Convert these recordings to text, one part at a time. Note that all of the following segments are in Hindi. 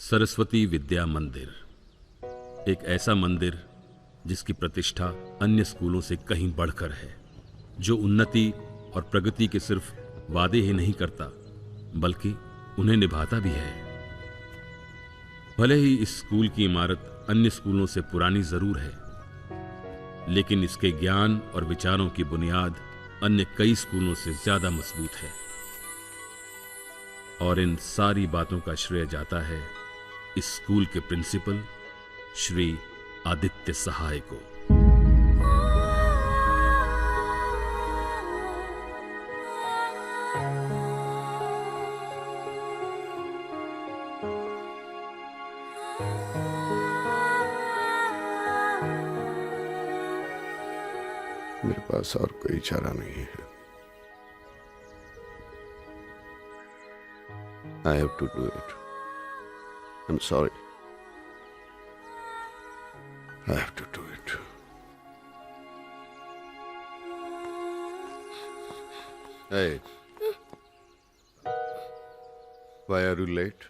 सरस्वती विद्या मंदिर, एक ऐसा मंदिर जिसकी प्रतिष्ठा अन्य स्कूलों से कहीं बढ़कर है, जो उन्नति और प्रगति के सिर्फ वादे ही नहीं करता बल्कि उन्हें निभाता भी है। भले ही इस स्कूल की इमारत अन्य स्कूलों से पुरानी जरूर है, लेकिन इसके ज्ञान और विचारों की बुनियाद अन्य कई स्कूलों से ज्यादा मजबूत है। और इन सारी बातों का श्रेय जाता है इस स्कूल के प्रिंसिपल श्री आदित्य सहाय को। मेरे पास और कोई चारा नहीं है। I have to do it. I'm sorry. I have to do it. Hey. Why are you late?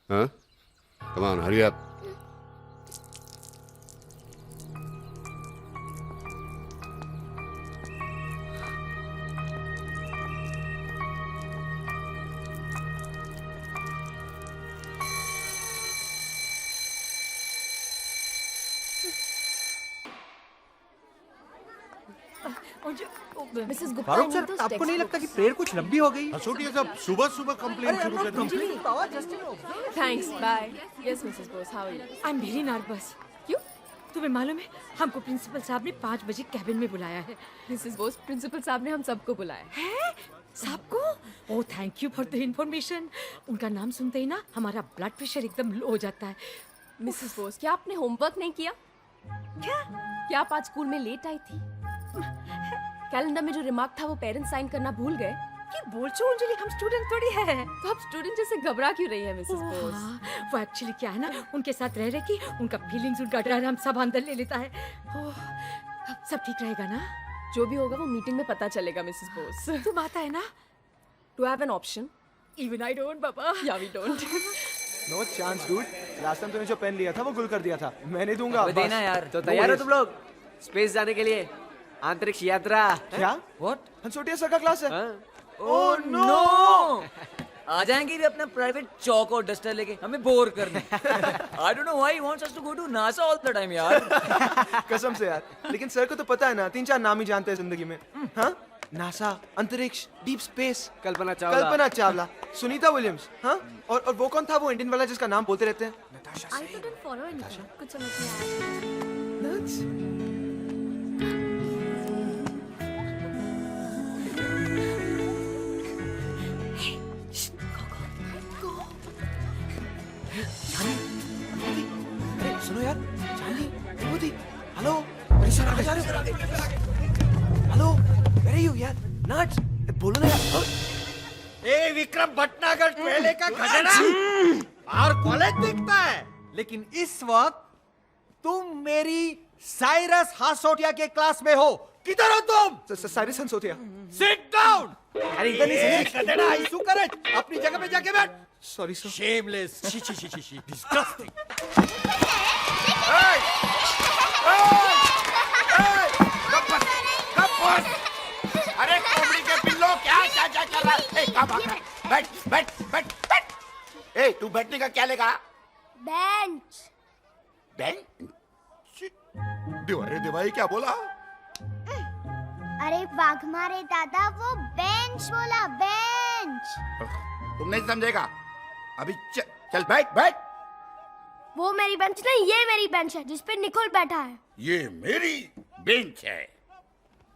Huh? Come on, hurry up. Mrs Gupta, Farooq sir, आपको नहीं लगता कि प्रेयर कुछ लंबी हो गई? हसूटिया साहब सुबह सुबह कंप्लेंट शुरू कर दी। Thanks, bye. Yes Mrs Bose, how are you? I am very nervous. क्यों? तुम्हें मालूम है, हमको प्रिंसिपल साहब ने 5 बजे कैबिन में बुलाया है। मिसेस बोस, प्रिंसिपल साहब ने हम सबको बुलाया है? सबको? Oh, thank you for the information. उनका नाम सुनते ही ना हमारा ब्लड प्रेशर एकदम लो हो जाता है। मिसेस बोस, क्या आपने होमवर्क नहीं किया? क्या आप आज स्कूल में लेट आई थी? कैलेंडर में जो रिमार्क था वो पेरेंट्स साइन करना भूल गए? क्या बोल छो अंजलि, हम स्टूडेंट थोड़ी है। तो आप स्टूडेंट जैसे घबरा क्यों रही है मिसेस बोस? हाँ, वो एक्चुअली क्या है ना, उनके साथ रह की उनका फीलिंग्स, उनका डर हम सब अंदर ले लेता है। ओह, सब ठीक रहेगा ना? जो भी होगा वो मीटिंग में पता चलेगा मिसेस बोस। तुम आता है ना? Do have an option? Even I don't बाबा। या we don't. No chance dude. Last time तूने जो पेन लिया था वो गुल कर दिया था। मैं नहीं दूंगा। देना यार। तो तैयार हो तुम लोग स्पेस जाने के लिए? अंतरिक्ष यात्रा। क्या? व्हाट? हंसोटिया सर का क्लास है। Oh no! आ जाएंगे भी अपना प्राइवेट चौक और डस्टर लेके हमें बोर करने। I don't know why he wants us to go to NASA all the time यार। कसम से यार, लेकिन सर को तो पता है ना, 3-4 नाम ही जानते हैं जिंदगी में। हाँ, नासा, अंतरिक्ष, deep space, Kalpana Chawla, Sunita Williams. हाँ, और वो कौन था वो इंडियन वाला जिसका नाम बोलते रहते हैं? I couldn't follow anything. कुछ समझ नहीं आया। सुनो यार, चांदी, विभूति, हेलो, अरे सर आ गए। हेलो, वेयर आर यू यार? नट्स, बोलो ना यार। ए विक्रम भटनागर पहले का खजाना और कॉलेज दिखता है, लेकिन इस वक्त तुम मेरी साइरस हासोटिया के क्लास में हो। किधर हो तुम? साइरस हंसोटिया। Sit down. अरे इधर नहीं सर। गधेड़ा, आइसू करे, अपनी जगह पे जाके बैठ। Sorry sir. Shameless, she, disgusting. अरे कोबड़ी के पिल्लो, क्या कर रहा है? कहाँ भाग रहा है? बैठ। ए, तू बैठने का क्या लेगा? बेंच। अरे देवाई क्या बोला? अरे वाघ मारे दादा, वो बेंच बोला, बेंच। तुम नहीं समझेगा। अभी चल बैठ। वो मेरी बेंच नहीं, ये मेरी बेंच है जिसपे निकोल बैठा है। ये मेरी बेंच है।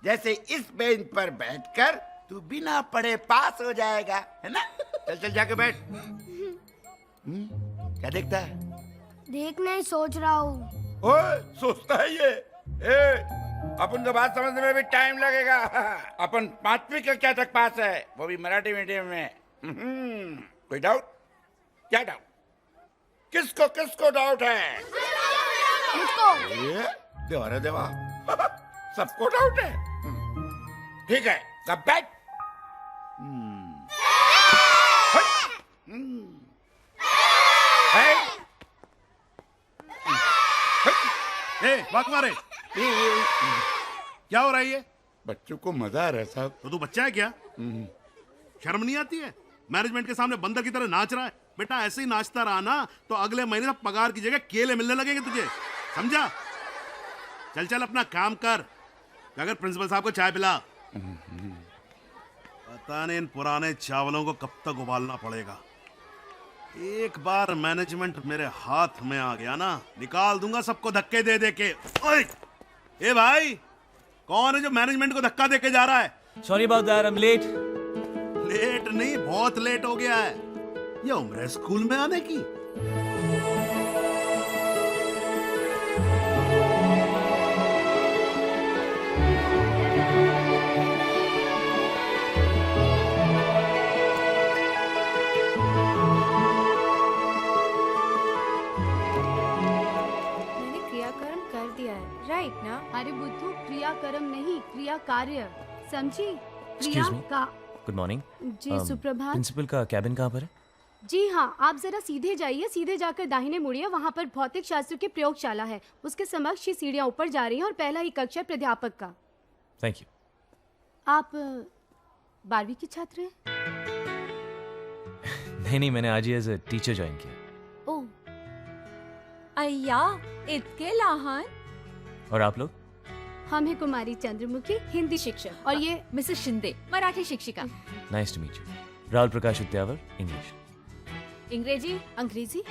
जैसे इस बेंच पर बैठकर तू बिना पढ़े पास हो जाएगा, है ना? चल जाके बैठ। क्या देखता है? देखना ही सोच रहा हूँ। ओए, सोचता है ये। अपन को बात समझने में भी टाइम लगेगा। अपन 5वीं कक्षा तक पास है, वो भी मराठी मीडियम में। कोई डाउट? क्या डाउट? किसको डाउट है? मुझको। देवा रे देवा। सबको डाउट है। ठीक है, सब बैठ। वाक मारे। क्या हो रहा है ये? बच्चों को मजा आ रहा है साहब। तो तू बच्चा है क्या? शर्म नहीं आती है? मैनेजमेंट के सामने बंदर की तरह नाच रहा है। बेटा ऐसे ही नाचता रहा ना तो अगले महीने तक पगार की जगह केले मिलने लगेंगे तुझे, समझा? चल चल अपना काम कर, अगर प्रिंसिपल साहब को चाय पिला। पता नहीं इन पुराने चावलों को कब तक उबालना पड़ेगा। एक बार मैनेजमेंट मेरे हाथ में आ गया ना, निकाल दूंगा सबको धक्के दे दे के। ओए! ए भाई, कौन है जो मैनेजमेंट को धक्का दे के जा रहा है? Sorry about that, I am late. Late नहीं, बहुत लेट हो गया है। ये उम्र है स्कूल में आने की। मैंने क्रियाकर्म कर दिया है, राइट ना? अरे बुद्धू, क्रियाकर्म नहीं, क्रिया कार्य, समझी? Excuse me? का गुड मॉर्निंग। जी सुप्रभात। प्रिंसिपल का कैबिन कहाँ पर है? जी हाँ, आप जरा सीधे जाइए, सीधे जाकर दाहिने मुड़िए, वहाँ पर भौतिक शास्त्र की प्रयोगशाला है। उसके समक्ष ये सीढ़ियाँ ऊपर जा रही हैं और पहला ही कक्षा प्राध्यापक का। Thank you. आप 12वीं की छात्र हैं? नहीं, मैंने आज ही एज अ टीचर ज्वाइन किया। ओह, अय्या इतके लहान. और आप लोग? हम हैं कुमारी चंद्रमुखी, हिंदी शिक्षक, और ये मिसेस शिंदे, मराठी शिक्षिका. Nice to meet you. Rahul Prakash Udyavar, English. इंग्रेजी. अंग्रेजी।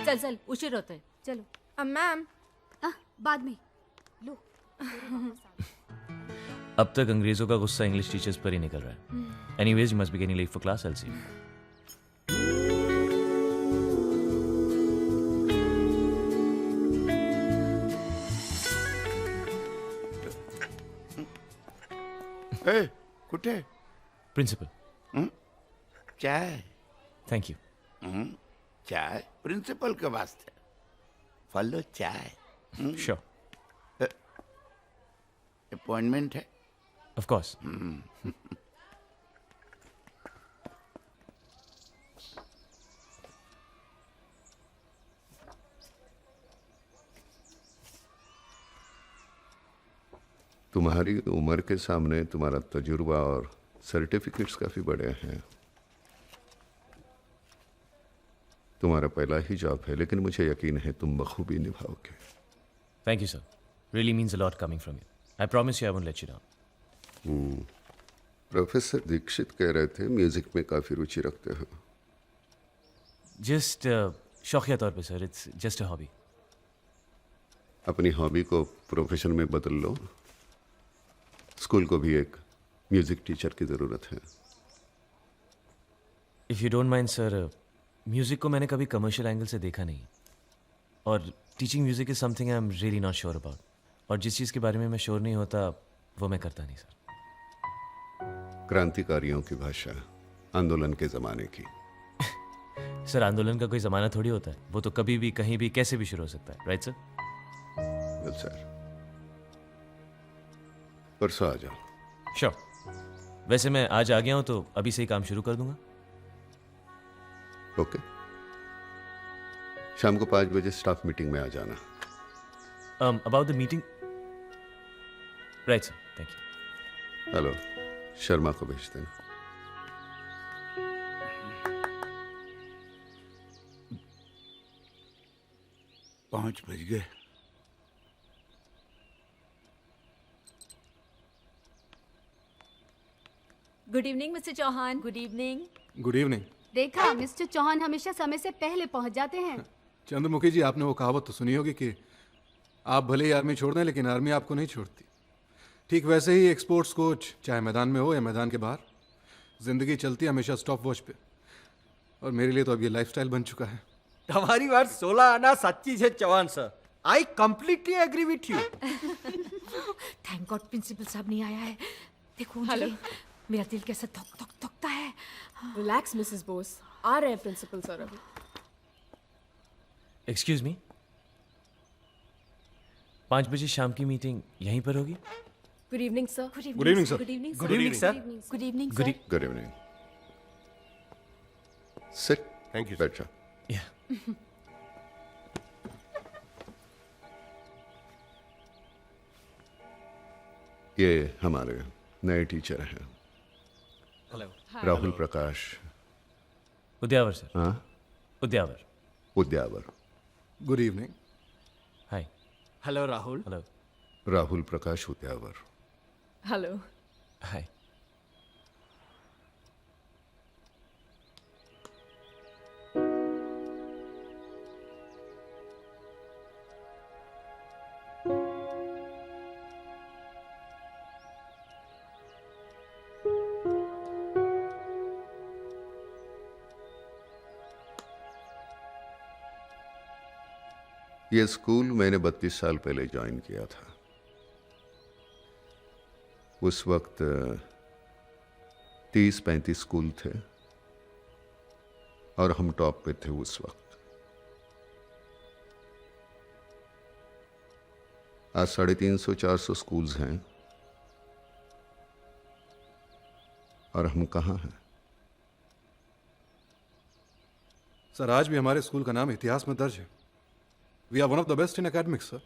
चल चल, उशीर होतोय. चलो मैम. बाद में लो। अब तक अंग्रेजों का गुस्सा इंग्लिश टीचर्स पर ही निकल रहा है. Anyways, you must be getting late for class. I will see you. ए, कुठे? प्रिंसिपल. चाय. Thank you. चाय प्रिंसिपल के वास्ते. फॉलो चाय. श्योर. अपॉइंटमेंट है? Of course. तुम्हारी उम्र के सामने तुम्हारा तजुर्बा और सर्टिफिकेट्स काफ़ी बड़े हैं. तुम्हारा पहला ही जॉब है, लेकिन मुझे यकीन है तुम बखूबी निभाओगे. Thank you sir. Really means a lot coming from you. I promise you I won't let you down. Professor Dikshit कह रहे थे म्यूजिक में काफ़ी रुचि रखते हो. जस्ट शौकिया तौर पे sir. It's just a hobby. अपनी हॉबी को प्रोफेशन में बदल लो. स्कूल को भी एक म्यूजिक टीचर की ज़रूरत है. If you don't mind sir, music को मैंने कभी कमर्शियल एंगल से देखा नहीं. और teaching music is something I am really not sure about. और जिस चीज़ के बारे में मैं श्योर नहीं होता वो मैं करता नहीं सर. क्रांतिकारियों की भाषा, आंदोलन के ज़माने की. सर, आंदोलन का कोई ज़माना थोड़ी होता है. वो तो कभी भी, कहीं भी, कैसे भी शुरू हो सकता है. Right sir? वेल सर, परसों आ जाओ. श्योर. वैसे मैं आज आ गया हूँ तो अभी से ही काम शुरू कर दूंगा. ओके. शाम को 5 बजे स्टाफ मीटिंग में आ जाना. About the meeting. Right sir. Thank you. Hello, Sharma को भेज देना. पाँच बज गए. Good evening mister Chauhan. Good evening. Good evening. देखा, मिस्टर चौहान हमेशा समय से पहले पहुंच जाते हैं. चंद्रमुखी जी, आपने वो कहावत तो सुनी होगी कि आप भले ही आर्मी छोड़ दें लेकिन आर्मी आपको नहीं छोड़ती. ठीक वैसे ही एक स्पोर्ट्स कोच, चाहे मैदान में हो या मैदान के बाहर, जिंदगी चलती है हमेशा स्टॉप वॉच पे. और मेरे लिए तो अब ये लाइफस्टाइल बन चुका है. તમારી વાત 16 આના સાચી છે Chauhan sir. I completely agree with you. Thank God principal साहब नहीं आया है. देखो हेलो, मेरा दिल कैसा धक धक धकता है. Relax Mrs Bose. आ रहे हैं प्रिंसिपल सर अभी. Excuse me. 5 बजे शाम की मीटिंग यहीं पर होगी? Good evening sir. Good evening sir. Good evening good evening sir. Good evening good sir. Good evening. Sit. Thank you. बैठ जाओ. ये हमारे नए टीचर हैं राहुल प्रकाश। उद्यावर सर। हाँ, Udyavar. Udyavar. Good evening. Hi. Hello Rahul. Hello. Rahul Prakash Udyavar. Hello. Hi. ये स्कूल मैंने 32 साल पहले ज्वाइन किया था। उस वक्त 30-35 स्कूल थे और हम टॉप पे थे उस वक्त। आज 350-400 स्कूल्स हैं और हम कहाँ हैं? सर आज भी हमारे स्कूल का नाम इतिहास में दर्ज है। We are one of the best in academics sir.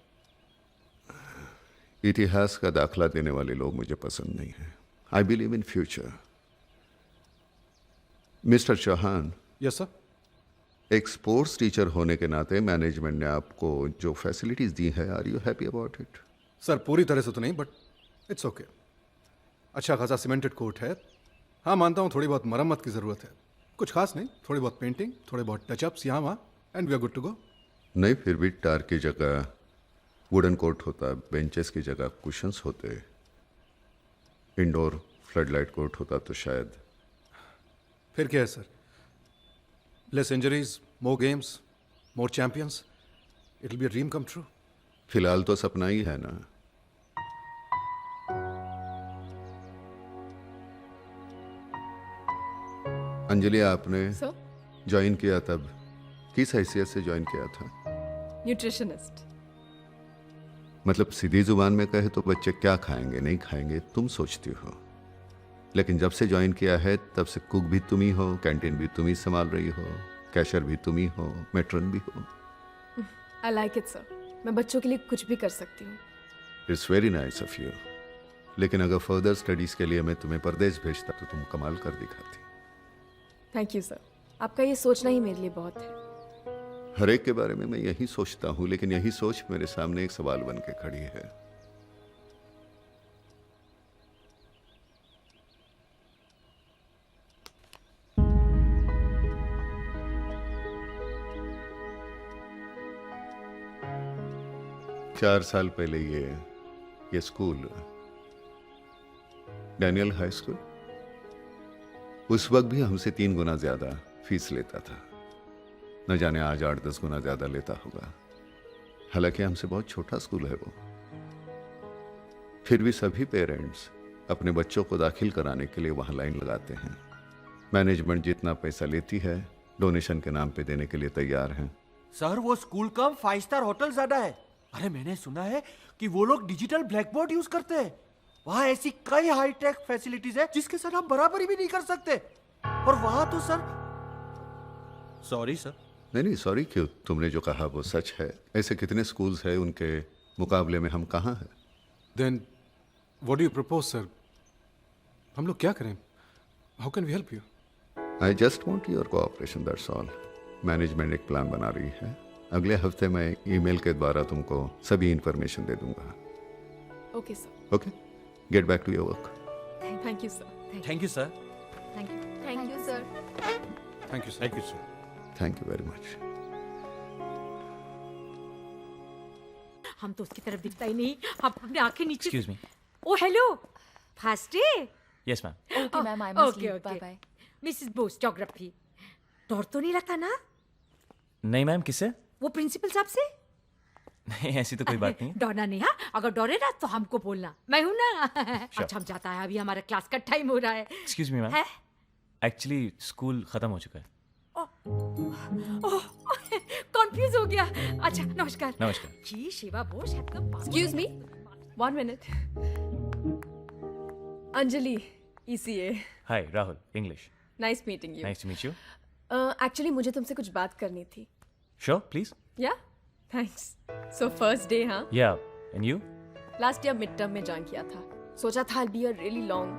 इतिहास का दाखला देने वाले लोग मुझे पसंद नहीं है। I believe in future. Mister Chauhan. Yes sir. एक स्पोर्ट्स टीचर होने के नाते मैनेजमेंट ने आपको जो फैसिलिटीज दी है, are you happy about it? Sir पूरी तरह से तो नहीं, बट इट्स ओके। अच्छा खासा सीमेंटेड कोर्ट है। हाँ मानता हूँ थोड़ी बहुत मरम्मत की ज़रूरत है, कुछ खास नहीं, थोड़ी बहुत पेंटिंग, थोड़े बहुत टचअप्स यहाँ वहाँ, and we are good to go. नहीं, फिर भी टार की जगह वुडन कोर्ट होता, बेंचेस की जगह कुशंस होते, इंडोर फ्लडलाइट कोर्ट होता तो शायद। फिर क्या है sir? Less injuries, more games, more champions, it will be a dream come true. फिलहाल तो सपना ही है ना। अंजलि, आपने ज्वाइन किया तब किस हैसियत से ज्वाइन किया था? न्यूट्रिशनिस्ट। मतलब सीधी जुबान में कहे तो बच्चे क्या खाएंगे नहीं खाएंगे तुम सोचती हो, लेकिन जब से ज्वाइन किया है तब से कुक भी तुम ही हो, कैंटीन भी तुम ही संभाल रही हो, कैशियर भी तुम ही हो, मैट्रन भी हो। I like it sir. मैं बच्चों के लिए कुछ भी कर सकती हूँ। It's very nice of you. लेकिन अगर फर्दर स्टडीज के लिए मैं तुम्हें परदेश भेजता तो तुम कमाल कर दिखाती। Thank you sir. आपका ये सोचना ही मेरे लिए बहुत है। हर एक के बारे में मैं यही सोचता हूं, लेकिन यही सोच मेरे सामने एक सवाल बन के खड़ी है। चार साल पहले ये स्कूल, डैनियल हाई स्कूल, उस वक्त भी हमसे 3 गुना ज्यादा फीस लेता था। न जाने आज 8-10 गुना ज्यादा लेता होगा। हालांकि हमसे बहुत छोटा स्कूल है वो। फिर भी सभी पेरेंट्स अपने बच्चों को दाखिल कराने के लिए वहां लाइन लगाते हैं। मैनेजमेंट जितना पैसा लेती है डोनेशन के नाम पे देने के लिए तैयार हैं। सर वो स्कूल कम 5 स्टार होटल ज्यादा है। अरे मैंने सुना है कि वो लोग डिजिटल ब्लैक बोर्ड यूज करते हैं। वहां ऐसी कई हाईटेक फैसिलिटीज है जिसके साथ आप बराबरी भी नहीं कर सकते। और वहां तो सर, सॉरी सर। नहीं सॉरी क्यों, तुमने जो कहा वो सच है। ऐसे कितने स्कूल्स हैं, उनके मुकाबले में हम कहाँ हैं? Then what do you propose sir? हम लोग क्या करें? How can we help you? I just want your cooperation, that's all. Management एक प्लान बना रही है। अगले हफ्ते मैं ईमेल के द्वारा तुमको सभी इंफॉर्मेशन दे दूंगा। Okay sir. Okay, get back to your work. Thank you sir. Thank you sir. Thank you sir. Thank you sir. Thank you very much. हम तो उसकी तरफ दिखता ही नहीं। हम अपने आंखें नीचे। Excuse me. Oh hello, first day. Yes ma'am. Okay ma'am, I must okay leave. Okay. Bye bye. Mrs Bose, geography. डर तो नहीं लगता ना? नहीं मैम, किससे? वो प्रिंसिपल साहब से? नहीं ऐसी तो कोई बात नहीं है। डरना नहीं। हाँ, अगर डरे ना तो हमको बोलना, मैं हूं ना। अच्छा हम जाता है, अभी हमारा क्लास का टाइम हो रहा है। एक्सक्यूज मी मैम, है? एक्चुअली स्कूल खत्म हो चुका है। कंफ्यूज हो गया। अच्छा नमस्कार। नमस्कार। जी शिवा बोस एकदम। Excuse me, 1 minute. Anjali, ECA। Hi Rahul, English. Nice meeting you. Nice to meet you. Actually मुझे तुमसे कुछ बात करनी थी। Sure please. Yeah thanks. So first day, हाँ? Yeah and you? Last year mid term में ज्वाइन किया था। सोचा था I'll be a really long,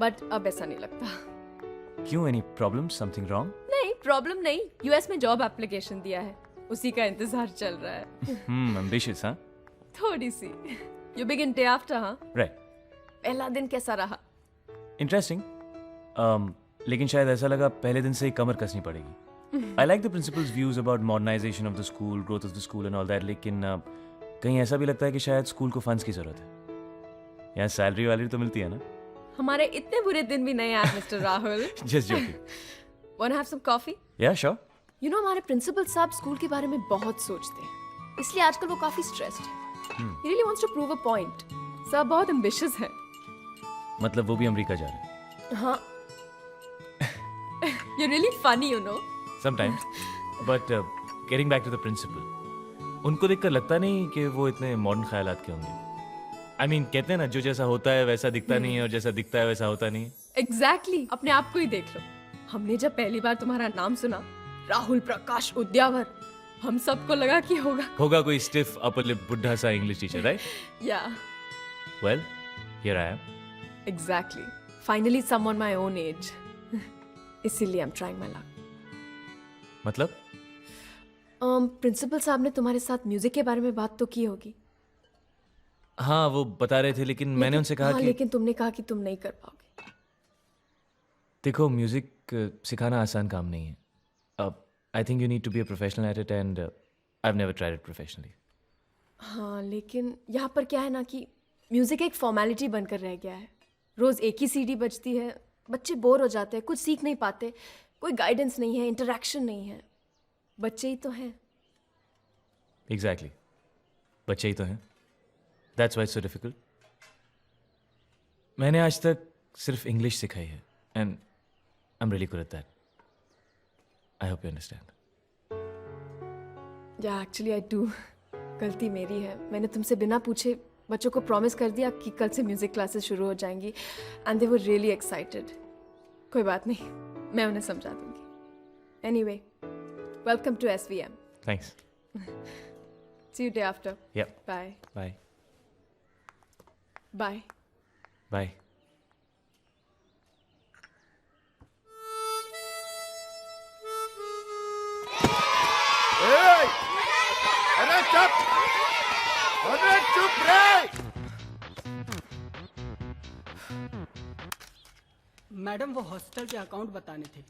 but अब ऐसा नहीं लगता। क्यों, एनी प्रॉब्लम, समथिंग रॉन्ग? नहीं, प्रॉब्लम नहीं, यूएस में जॉब एप्लीकेशन दिया है, उसी का इंतजार चल रहा है। एम्बिशियस, हाँ? थोड़ी सी। You begin day after, हाँ? राइट। पहला दिन कैसा रहा? इंटरेस्टिंग। लेकिन शायद ऐसा लगा पहले दिन से ही कमर कसनी पड़ेगी। I like the principal's views about modernisation of the school, growth of the school and all that, लेकिन कहीं ऐसा भी लगता है कि शायद स्कूल को फंड्स की जरूरत है। यहाँ सैलरी वाली तो मिलती है ना? हमारे इतने बुरे दिन भी नहीं आए mister Rahul. Just joking. Wanna have some coffee? या श्योर। You know, हमारे प्रिंसिपल साहब स्कूल के बारे में बहुत सोचते हैं, इसलिए आजकल वो काफी स्ट्रेस्ड है। He really wants to prove a point. Sir बहुत ambitious है। मतलब वो भी अमेरिका जा रहे हैं? हाँ। You're really funny, you know. Sometimes. But getting back to the principal, उनको देखकर लगता नहीं कि वो इतने मॉडर्न ख्यालात के होंगे। I mean, कहते हैं ना, जो जैसा होता है वैसा दिखता नहीं है और जैसा दिखता है वैसा होता नहीं है। Exactly. अपने आप को ही देख लो। हमने जब पहली बार तुम्हारा नाम सुना, राहुल प्रकाश उद्यावर, हम सबको लगा कि होगा कोई स्टिफ अपर लिप बुढ़ा सा English teacher, right? Yeah. Well, here I am. Exactly. Finally someone my own age. इसीलिए I'm trying my luck. मतलब? प्रिंसिपल साहब ने तुम्हारे साथ म्यूजिक के बारे में बात तो की होगी। हाँ, वो बता रहे थे, लेकिन मैंने उनसे कहा हाँ, कि लेकिन तुमने कहा कि तुम नहीं कर पाओगे। देखो, म्यूजिक सिखाना आसान काम नहीं है। I think you need to be a professional at it and I have never tried it professionally. हाँ, लेकिन यहाँ पर क्या है ना कि म्यूजिक एक फॉर्मेलिटी बनकर रह गया है। रोज एक ही सीडी बजती है, बच्चे बोर हो जाते हैं, कुछ सीख नहीं पाते, कोई गाइडेंस नहीं है, इंटरेक्शन नहीं है। बच्चे ही तो हैं। एग्जैक्टली, बच्चे ही तो हैं। That's why it's so difficult. मैंने आज तक सिर्फ इंग्लिश सिखाई है and I am really good at that. I hope you understand. या एक्चुअली आई डू। गलती मेरी है, मैंने तुमसे बिना पूछे बच्चों को प्रॉमिस कर दिया कि कल से म्यूजिक क्लासेस शुरू हो जाएंगी and they were really excited. कोई बात नहीं, मैं उन्हें समझा दूंगी। Anyway, welcome to SVM. Thanks. See you day after. Yep. Bye. Bye. Bye. Bye. अरे चुप! अरे चुप रे! मैडम, वो हॉस्टल के अकाउंट बताने थे।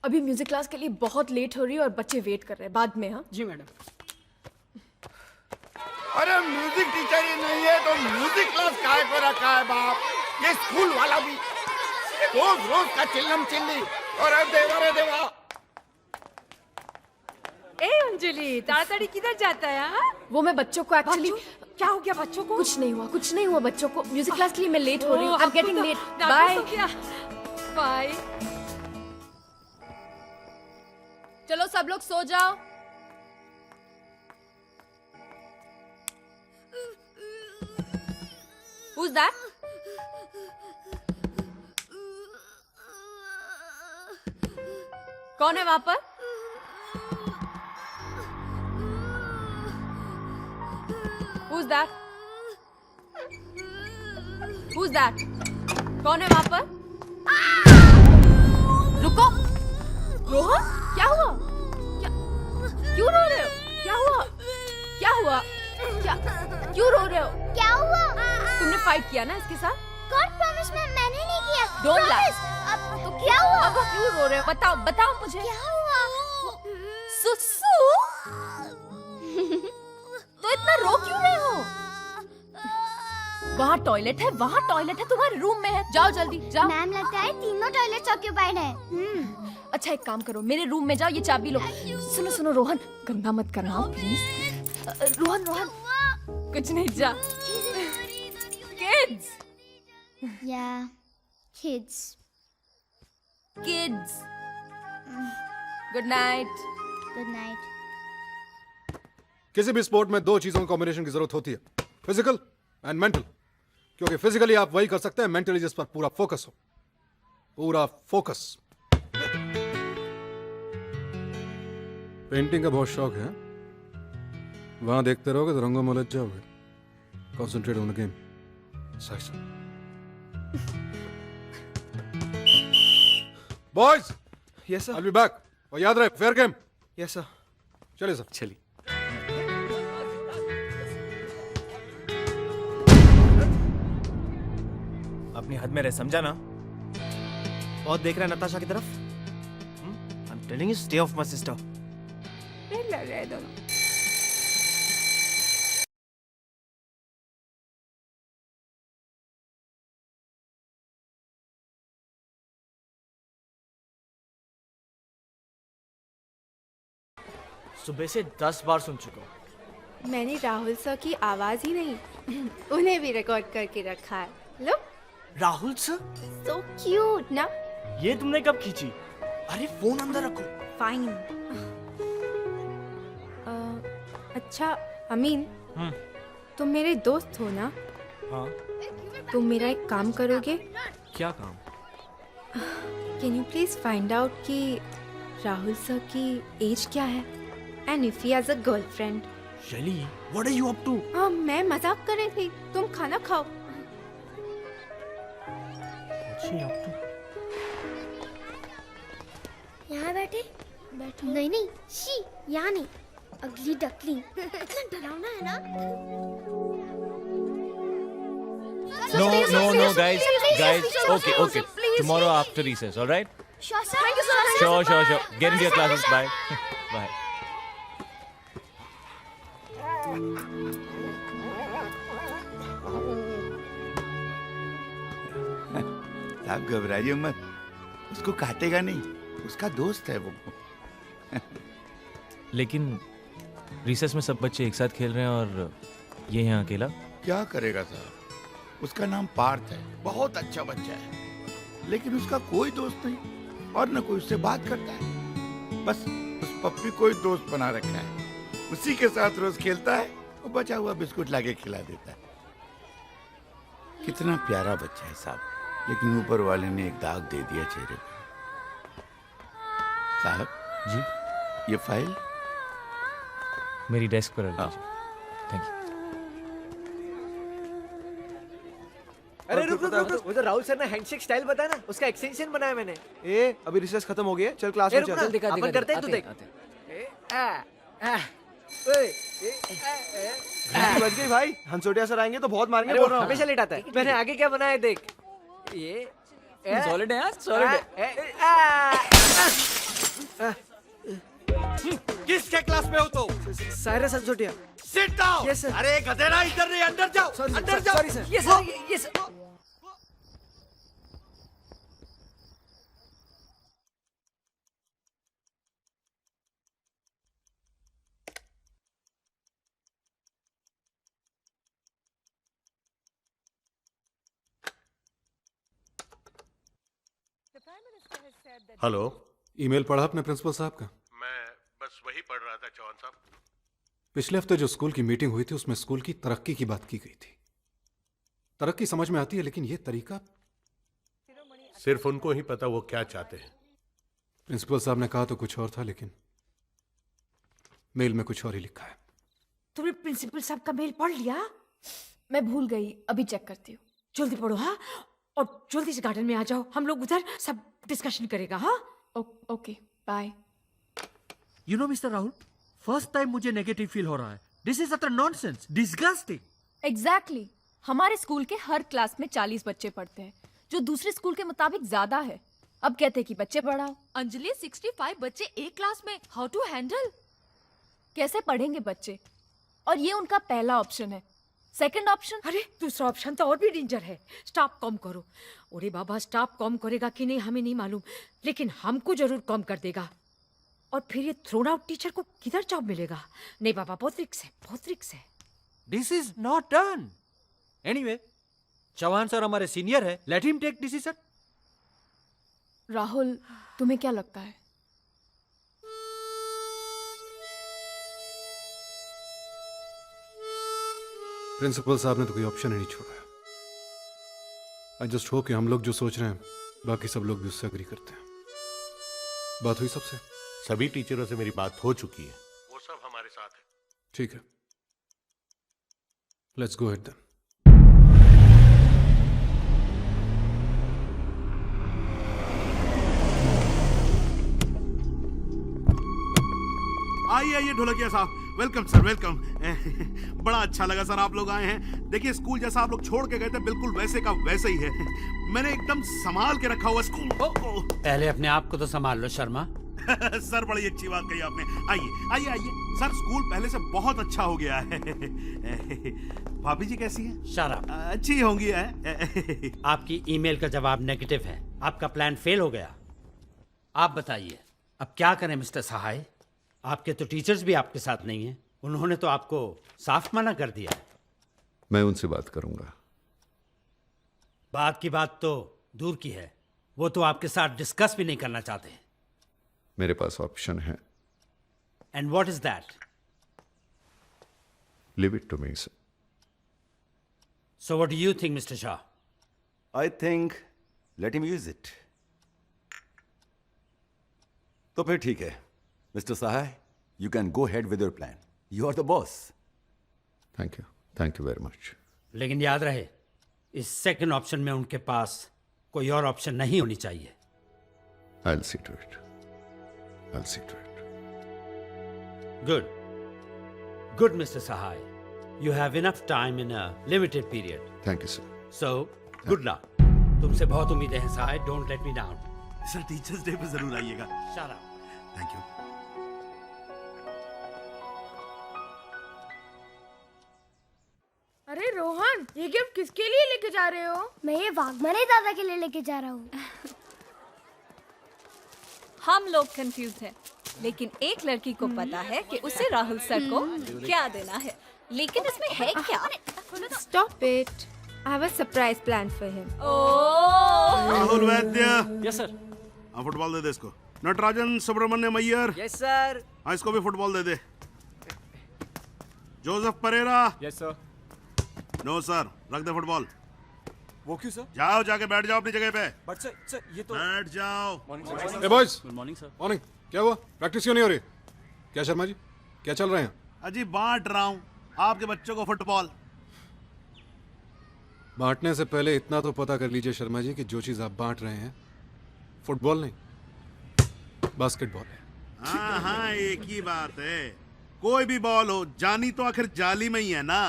अभी म्यूजिक क्लास के लिए बहुत लेट हो रही है और बच्चे वेट कर रहे हैं, बाद में। हाँ जी मैडम। अरे म्यूजिक टीचर ही नहीं है तो म्यूजिक क्लास काहे को रखा है बाप? ये स्कूल वाला भी रोज रोज का चिल्लम चिल्ली। अरे देवा रे देवा! ए अंजलि, ताड़ाताड़ी किधर जाता है? हाँ? वो मैं बच्चों को एक्चुअली क्या हो गया बच्चों को? कुछ नहीं हुआ बच्चों को। म्यूजिक क्लास के लिए मैं लेट हो रही हूँ। I am getting late. Bye bye. Bye. चलो सब लोग सो जाओ। Who's that? कौन है वहां पर? Who's that? Who's that? कौन है वहां पर? रुको। रोहन, क्या हुआ? क्यों रो रहे हो? क्या हुआ? क्यों रो रहे हो? क्या हुआ? तुमने फाइट किया ना इसके साथ? गॉड प्रॉमिस मैंने नहीं किया। Don't lie. Promise. अब तो क्या हुआ? अब क्यों रो रहे हो? बताओ मुझे। क्या हुआ? सुसु? तो इतना रो क्यों रहे हो? वहाँ टॉयलेट है तुम्हारे रूम में है। जाओ जल्दी जाओ। मैम, लगता है तीनों टॉयलेट्स ऑक्यूपाइड है। अच्छा, एक काम करो, मेरे रूम में जाओ, ये चाबी लो। सुनो रोहन, गंदा मत करना प्लीज। रोहन, कुछ नहीं, जा। Kids. Yeah, kids. Good night. Good night. किसी भी स्पोर्ट में दो चीजों की कॉम्बिनेशन की जरूरत होती है, फिजिकल एंड मेंटल। क्योंकि फिजिकली आप वही कर सकते हैं, मेंटली जिस पर पूरा फोकस हो। पूरा फोकस। पेंटिंग का बहुत शौक है? वहां देखते रहोगे तो रंगों में उलझ जाओगे। Concentrate on the game. Boys yes sir. I will be back. और याद रहे फेयर गेम। Yes sir. चलिए सर। चलिए। अपनी हद में रह, समझा ना? बहुत देख रहा है नताशा की तरफ। I am telling you stay of my sister. रह दो ना। सुबह से 10 बार सुन चुका हूँ। मैंने राहुल सर की आवाज ही नहीं उन्हें भी रिकॉर्ड करके रखा है। लो। राहुल सर? सो क्यूट ना। ये तुमने कब खींची? अरे फोन अंदर रखो। फाइन। अच्छा अमीन, तुम मेरे दोस्त हो ना? हाँ। तुम मेरा एक काम करोगे? क्या काम? Can you please find out कि राहुल सर की एज क्या है and if he has a girlfriend. Shaili, what are you up to? हाँ, मैं मजाक कर रही थी। तुम खाना खाओ। यहाँ बैठे? नहीं नहीं, शी, यहाँ नहीं। अगली डकली। इतना डरावना है ना? No, guys. Okay. Tomorrow after recess, all right? Sure, sir. Thank you, sir. Sure. Get into your classes. Bye. Bye. आप घबराइए मत, उसको काटेगा नहीं, उसका दोस्त है वो। लेकिन रिसेस में सब बच्चे एक साथ खेल रहे हैं और ये यहाँ अकेला। क्या करेगा साहब, उसका नाम पार्थ है, बहुत अच्छा बच्चा है, लेकिन उसका कोई दोस्त नहीं और न कोई उससे बात करता है। बस उस पप्पी को ही दोस्त बना रखा है, उसी के साथ रोज खेलता है और बचा हुआ बिस्कुट लाके खिला देता है। कितना प्यारा बच्चा है साहब, लेकिन ऊपर वाले ने एक दाग दे दिया चेहरे पे। साहब जी, ये फाइल मेरी डेस्क पर रख दीजिए। Thank you. अरे रुक, वो तो राहुल सर ने हैंडशेक स्टाइल बताया ना, उसका एक्सटेंशन बनाया मैंने। ए, अभी रिसर्च खत्म हो गया, चल क्लास में चल। अपन करते हैं, तू देख। बच गई भाई। हंसोटिया सर आएंगे तो बहुत मारेंगे, बोल रहा हूं। हमेशा लेट आता है। मैंने आगे क्या बनाया देख। ये सॉलिड है, सॉलिड है। किसके क्लास में हो तो? Cyrus Hansotia. Sit down. Yes sir. अरे गधेड़ा, इधर नहीं, अंदर जाओ, अंदर जाओ। Sorry sir. Yes sir. Hello. Email पढ़ा आपने प्रिंसिपल साहब का? मैं बस वही पढ़ रहा था चौहान साहब। पिछले हफ्ते जो स्कूल की मीटिंग हुई थी उसमें स्कूल की तरक्की की बात की गई थी। तरक्की समझ में आती है, लेकिन ये तरीका सिर्फ उनको ही पता वो क्या चाहते हैं। प्रिंसिपल साहब ने कहा तो कुछ और था, लेकिन मेल में कुछ और ही लिखा है। तुमने प्रिंसिपल साहब का मेल पढ़ लिया? मैं भूल गई, अभी चेक करती हूँ। जल्दी पढ़ो हाँ, और जल्दी से गार्डन में आ जाओ, हम लोग उधर सब डिस्कशन करेगा। हाँ okay, bye. You know Mister Rahul, first time मुझे नेगेटिव फील हो रहा है। This is utter nonsense, disgusting. Exactly. हमारे स्कूल के हर क्लास में 40 बच्चे पढ़ते हैं, जो दूसरे स्कूल के मुताबिक ज्यादा है। अब कहते हैं कि बच्चे पढ़ाओ। अंजलि, 65 बच्चे एक क्लास में, हाउ टू हैंडल? कैसे पढ़ेंगे बच्चे? और ये उनका पहला ऑप्शन है। Second option? अरे दूसरा ऑप्शन तो और भी डेंजर है, स्टाफ कम करो। अरे बाबा, स्टाफ कम करेगा कि नहीं हमें नहीं मालूम, लेकिन हमको जरूर कम कर देगा। और फिर ये थ्रोन आउट टीचर को किधर जॉब मिलेगा? नहीं बाबा, बहुत रिक्स है, बहुत रिक्स है। This is not done. Anyway, Chauhan sir हमारे सीनियर है, let him take decision. Rahul, तुम्हें क्या लगता है? प्रिंसिपल साहब ने तो कोई ऑप्शन ही नहीं छोड़ा है। आई जस्ट होप कि हम लोग जो सोच रहे हैं बाकी सब लोग भी उससे एग्री करते हैं। बात हुई सबसे? सभी टीचरों से मेरी बात हो चुकी है, वो सब हमारे साथ है। ठीक है, लेट्स गो अहेड देन। आइए ढोलकिया साहब, वेलकम सर वेलकम। बड़ा अच्छा लगा सर आप लोग आए हैं। देखिए स्कूल जैसा आप लोग छोड़ के गए थे बिल्कुल वैसे का वैसे ही है। मैंने एकदम संभाल के रखा हुआ स्कूल। पहले अपने आप को तो संभाल लो शर्मा। सर बड़ी अच्छी बात कही आपने। आइए आइए आइए सर, स्कूल पहले से बहुत अच्छा हो गया है। भाभी जी कैसी हैं? शराब अच्छी होंगी है। आपकी ईमेल का जवाब नेगेटिव है, आपका प्लान फेल हो गया। आप बताइए अब क्या करें मिस्टर सहाय? आपके तो टीचर्स भी आपके साथ नहीं हैं, उन्होंने तो आपको साफ मना कर दिया है। मैं उनसे बात करूंगा। बात की बात तो दूर की है, वो तो आपके साथ डिस्कस भी नहीं करना चाहते। मेरे पास ऑप्शन है। And what is that? Leave it to me sir. So what do you think Mister Shah? I think let him use it. तो फिर ठीक है Mister Sahay, you can go ahead with your plan. You are the boss. Thank you very much. लेकिन याद रहे, इस सेकंड ऑप्शन में उनके पास कोई और ऑप्शन नहीं होनी चाहिए। I'll see to it. Good. Good, Mr. Sahai. You have enough time in a limited period. Thank you, sir. So, good luck. तुमसे बहुत उम्मीदें हैं सहाय। Don't let me down. Sir teachers day पे जरूर आइएगा। Shut up. Thank you. अरे रोहन, ये गिफ्ट किसके लिए लेके जा रहे हो? मैं ये वाघमारे दादा के लिए लेके जा रहा हूँ। हम लोग कंफ्यूज हैं, लेकिन एक लड़की को पता है कि उसे राहुल सर को क्या देना है, लेकिन इसमें है क्या? Stop it. I have a surprise plan for him. Rahul Vaidya. Yes sir. हाँ फुटबॉल दे दे इसको। नटराजन सुब्रमण्यम अय्यर। Yes sir. हाँ इसको भी फुटबॉल दे दे। Joseph Pereira. Yes sir. No sir, रख दे फुटबॉल। वो क्यों सर? जाओ जाके बैठ जाओ अपनी जगह पे। बट सर ये तो बैठ जाओ। ए boys, good morning sir. Morning. क्या हुआ? प्रैक्टिस क्यों नहीं हो रही? क्या शर्मा जी, क्या चल रहे हैं? अजी बांट रहा हूँ आपके बच्चों को फुटबॉल। बांटने से पहले इतना तो पता कर लीजिए शर्मा जी कि जो चीज आप बांट रहे हैं फुटबॉल नहीं, बास्केटबॉल है। हाँ हाँ एक ही बात है, कोई भी बॉल हो, जानी तो आखिर जाली में ही है ना।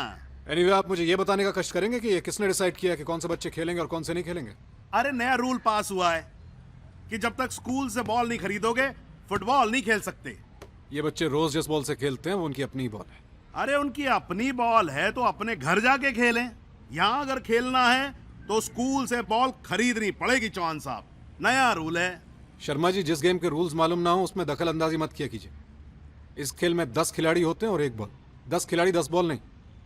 एनीवे, आप मुझे ये बताने का कष्ट करेंगे कि ये किसने डिसाइड किया कि कौन से बच्चे खेलेंगे और कौन से नहीं खेलेंगे? अरे नया रूल पास हुआ है कि जब तक स्कूल से बॉल नहीं खरीदोगे फुटबॉल नहीं खेल सकते। ये बच्चे रोज जिस बॉल से खेलते हैं वो उनकी अपनी बॉल है। अरे उनकी अपनी बॉल है तो अपने घर जाके खेलें। यहाँ अगर खेलना है तो स्कूल से बॉल खरीदनी पड़ेगी। चौहान साहब, नया रूल है। शर्मा जी, जिस गेम के रूल्स मालूम ना हो उसमें दखल अंदाजी मत किया कीजिए। इस खेल में 10 खिलाड़ी होते हैं और एक बॉल। 10 खिलाड़ी 10 बॉल नहीं।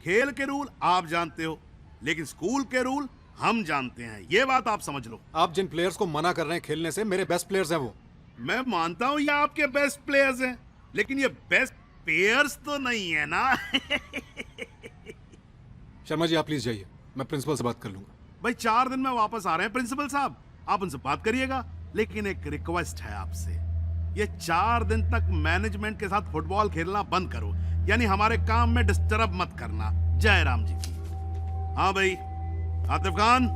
खेल के रूल आप जानते हो, लेकिन स्कूल के रूल हम जानते हैं, ये बात आप समझ लो। आप जिन प्लेयर्स को मना कर रहे हैं खेलने से, मेरे बेस्ट प्लेयर्स हैं वो। मैं मानता हूँ ये आपके बेस्ट प्लेयर्स हैं, लेकिन ये बेस्ट प्लेयर्स तो नहीं है ना। शर्मा जी, आप प्लीज जाइए, मैं प्रिंसिपल से बात कर लूंगा। भाई 4 दिन में वापस आ रहे हैं प्रिंसिपल साहब, आप उनसे बात करिएगा। लेकिन एक रिक्वेस्ट है आपसे, ये 4 दिन तक मैनेजमेंट के साथ फुटबॉल खेलना बंद करो, यानी हमारे काम में डिस्टर्ब मत करना। जय राम जी की। हाँ भाई आतिफ खान,